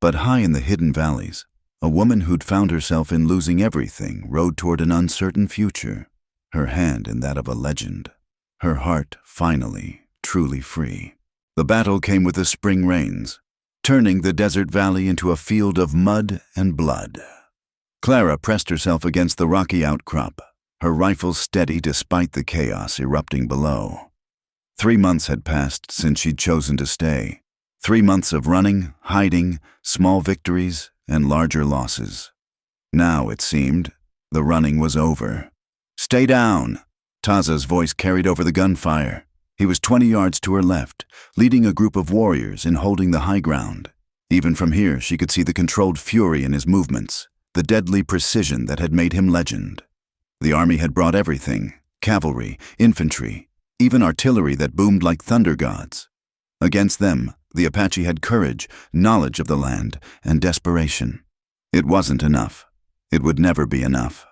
But high in the hidden valleys, a woman who'd found herself in losing everything rode toward an uncertain future, her hand in that of a legend, her heart finally, truly free. The battle came with the spring rains, turning the desert valley into a field of mud and blood. Clara pressed herself against the rocky outcrop, her rifle steady despite the chaos erupting below. 3 months had passed since she'd chosen to stay. 3 months of running, hiding, small victories, and larger losses. Now, it seemed, the running was over. "Stay down!" Taza's voice carried over the gunfire. He was 20 yards to her left, leading a group of warriors and holding the high ground. Even from here, she could see the controlled fury in his movements, the deadly precision that had made him legend. The army had brought everything: cavalry, infantry, even artillery that boomed like thunder gods. Against them, the Apache had courage, knowledge of the land, and desperation. It wasn't enough. It would never be enough.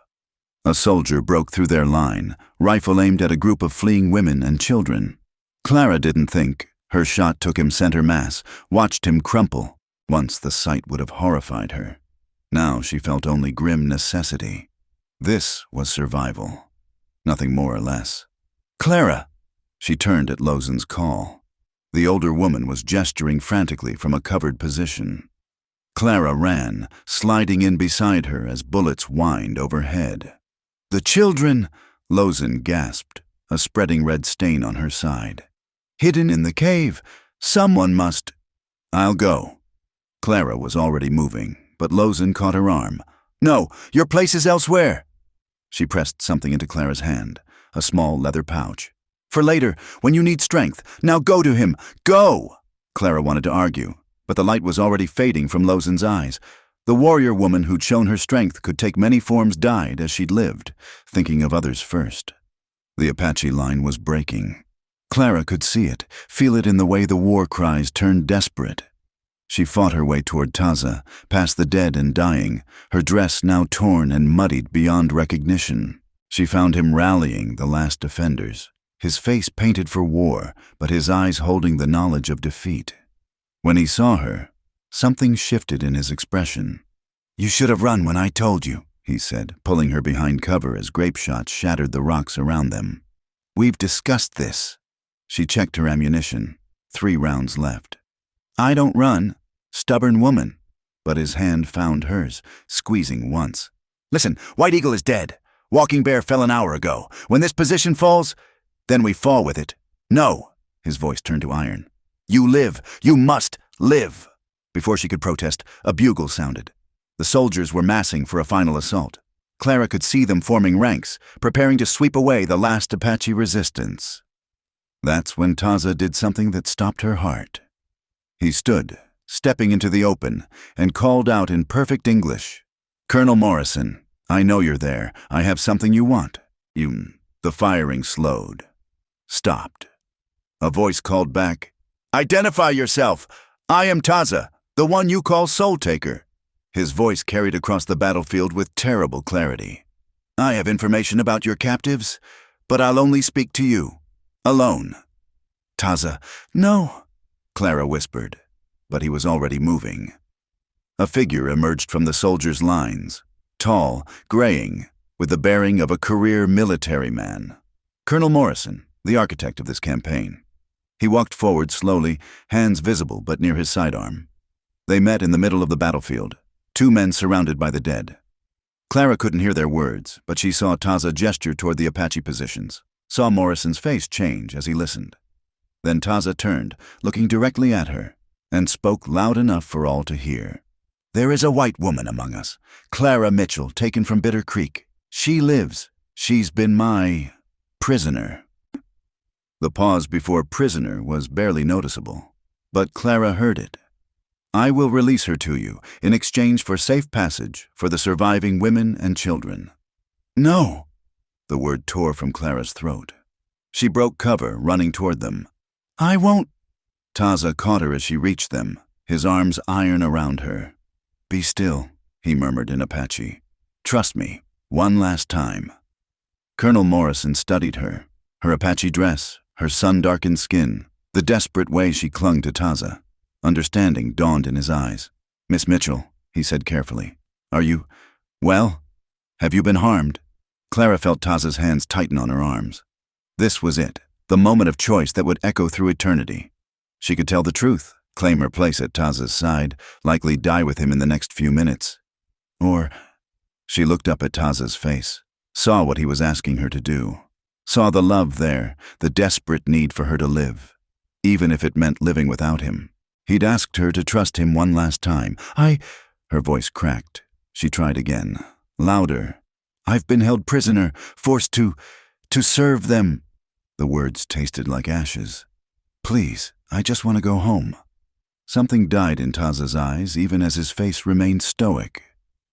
A soldier broke through their line, rifle aimed at a group of fleeing women and children. Clara didn't think. Her shot took him center mass, watched him crumple. Once the sight would have horrified her. Now she felt only grim necessity. This was survival. Nothing more or less. "Clara!" She turned at Lozen's call. The older woman was gesturing frantically from a covered position. Clara ran, sliding in beside her as bullets whined overhead. "The children!" Lozen gasped, a spreading red stain on her side. "Hidden in the cave! Someone must—" "I'll go." Clara was already moving, but Lozen caught her arm. "No, your place is elsewhere." She pressed something into Clara's hand, a small leather pouch. "For later, when you need strength. Now go to him. Go!" Clara wanted to argue, but the light was already fading from Lozen's eyes. The warrior woman who'd shown her strength could take many forms died as she'd lived, thinking of others first. The Apache line was breaking. Clara could see it, feel it in the way the war cries turned desperate. She fought her way toward Taza, past the dead and dying, her dress now torn and muddied beyond recognition. She found him rallying the last defenders, his face painted for war, but his eyes holding the knowledge of defeat. When he saw her, something shifted in his expression. "You should have run when I told you," he said, pulling her behind cover as grape shots shattered the rocks around them. "We've discussed this." She checked her ammunition. 3 rounds left. "I don't run. Stubborn woman." But his hand found hers, squeezing once. "Listen, White Eagle is dead. Walking Bear fell an hour ago. When this position falls, then we fall with it." "No." His voice turned to iron. "You live. You must live." Before she could protest, a bugle sounded. The soldiers were massing for a final assault. Clara could see them forming ranks, preparing to sweep away the last Apache resistance. That's when Taza did something that stopped her heart. He stood, stepping into the open, and called out in perfect English, "Colonel Morrison, I know you're there. I have something you want. The firing slowed. Stopped. A voice called back, "Identify yourself! I am Taza, the one you call Soul Taker." His voice carried across the battlefield with terrible clarity. "I have information about your captives, but I'll only speak to you. Alone." "Taza, no," Clara whispered, but he was already moving. A figure emerged from the soldiers' lines, tall, graying, with the bearing of a career military man. Colonel Morrison, the architect of this campaign. He walked forward slowly, hands visible but near his sidearm. They met in the middle of the battlefield, 2 men surrounded by the dead. Clara couldn't hear their words, but she saw Taza gesture toward the Apache positions, saw Morrison's face change as he listened. Then Taza turned, looking directly at her, and spoke loud enough for all to hear. "There is a white woman among us, Clara Mitchell, taken from Bitter Creek. She lives. She's been my prisoner." The pause before prisoner was barely noticeable, but Clara heard it. I will release her to you in exchange for safe passage for the surviving women and children." "No!" The word tore from Clara's throat. She broke cover, running toward them. "I won't." Taza caught her as she reached them, his arms iron around her. "Be still," he murmured in Apache. "Trust me, one last time." Colonel Morrison studied her Apache dress, her sun-darkened skin, the desperate way she clung to Taza. Understanding dawned in his eyes. "Miss Mitchell," he said carefully, "are you, well? Have you been harmed?" Clara felt Taza's hands tighten on her arms. This was it, the moment of choice that would echo through eternity. She could tell the truth, claim her place at Taza's side, likely die with him in the next few minutes. Or, she looked up at Taza's face, saw what he was asking her to do, saw the love there, the desperate need for her to live, even if it meant living without him. He'd asked her to trust him one last time. Her voice cracked. She tried again, louder. "I've been held prisoner, forced to serve them." The words tasted like ashes. "Please, I just want to go home." Something died in Taza's eyes, even as his face remained stoic.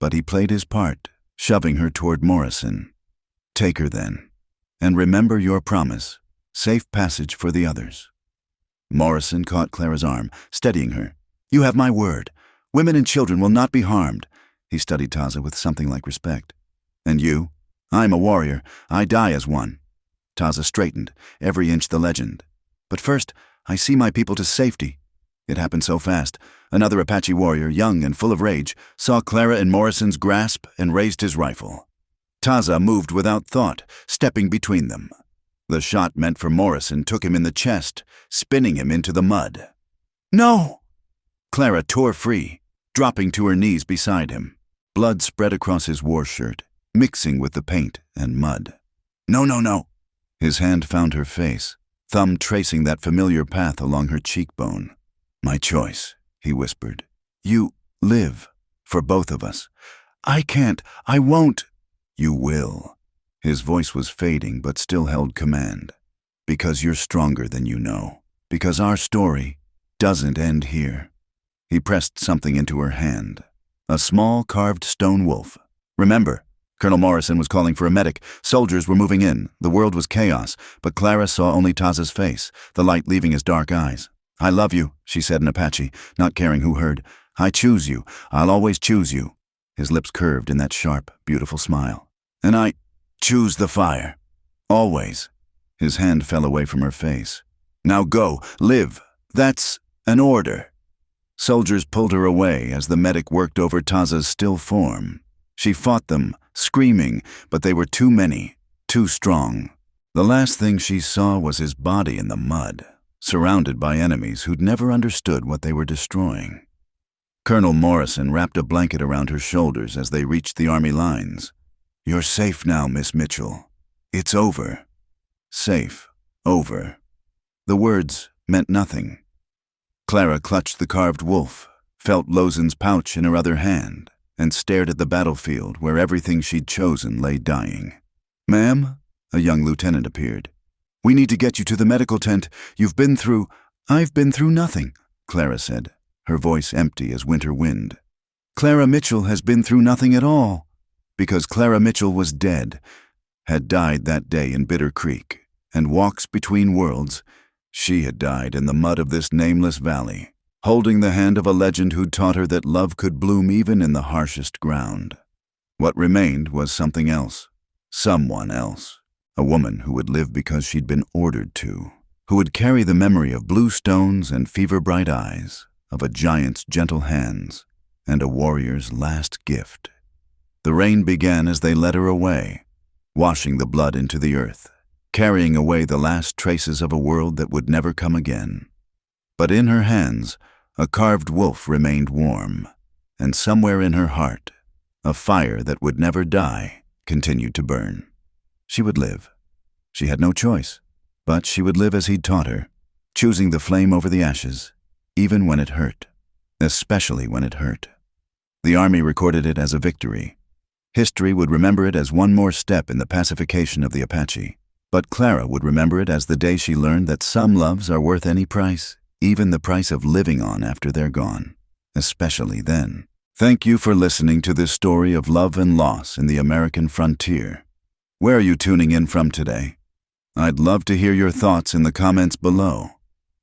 But he played his part, shoving her toward Morrison. "Take her then. And remember your promise. Safe passage for the others." Morrison caught Clara's arm, steadying her. "You have my word. Women and children will not be harmed." He studied Taza with something like respect. "And you? I'm a warrior. I die as one." Taza straightened, every inch the legend. "But first, I see my people to safety." It happened so fast. Another Apache warrior, young and full of rage, saw Clara in Morrison's grasp and raised his rifle. Taza moved without thought, stepping between them. The shot meant for Morrison took him in the chest, spinning him into the mud. "No!" Clara tore free, dropping to her knees beside him. Blood spread across his war shirt, mixing with the paint and mud. "No, no, no!" His hand found her face, thumb tracing that familiar path along her cheekbone. "My choice," he whispered. "You live, for both of us." "I can't. I won't." "You will." His voice was fading but still held command. "Because you're stronger than you know. Because our story doesn't end here." He pressed something into her hand. A small carved stone wolf. "Remember," Colonel Morrison was calling for a medic. Soldiers were moving in. The world was chaos, but Clara saw only Taza's face, the light leaving his dark eyes. "I love you," she said in Apache, not caring who heard. "I choose you. I'll always choose you." His lips curved in that sharp, beautiful smile. "And I choose the fire. Always." His hand fell away from her face. "Now go, live. That's an order." Soldiers pulled her away as the medic worked over Taza's still form. She fought them, screaming, but they were too many, too strong. The last thing she saw was his body in the mud, surrounded by enemies who'd never understood what they were destroying. Colonel Morrison wrapped a blanket around her shoulders as they reached the army lines. "You're safe now, Miss Mitchell. It's over." Safe. Over. The words meant nothing. Clara clutched the carved wolf, felt Lozen's pouch in her other hand, and stared at the battlefield where everything she'd chosen lay dying. "Ma'am?" A young lieutenant appeared. "We need to get you to the medical tent. You've been through—" "I've been through nothing," Clara said, her voice empty as winter wind. "Clara Mitchell has been through nothing at all." Because Clara Mitchell was dead, had died that day in Bitter Creek, and walks between worlds, she had died in the mud of this nameless valley, holding the hand of a legend who'd taught her that love could bloom even in the harshest ground. What remained was something else, someone else, a woman who would live because she'd been ordered to, who would carry the memory of blue stones and fever-bright eyes, of a giant's gentle hands, and a warrior's last gift. The rain began as they led her away, washing the blood into the earth, carrying away the last traces of a world that would never come again. But in her hands, a carved wolf remained warm, and somewhere in her heart, a fire that would never die continued to burn. She would live. She had no choice, but she would live as he'd taught her, choosing the flame over the ashes, even when it hurt, especially when it hurt. The army recorded it as a victory. History would remember it as one more step in the pacification of the Apache, but Clara would remember it as the day she learned that some loves are worth any price, even the price of living on after they're gone. especially then. Thank you for listening to this story of love and loss in the American frontier. Where are you tuning in from today? I'd love to hear your thoughts in the comments below.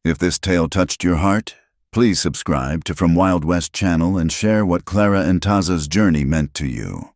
If this tale touched your heart, please subscribe to From Wild West channel and share what Clara and Taza's journey meant to you.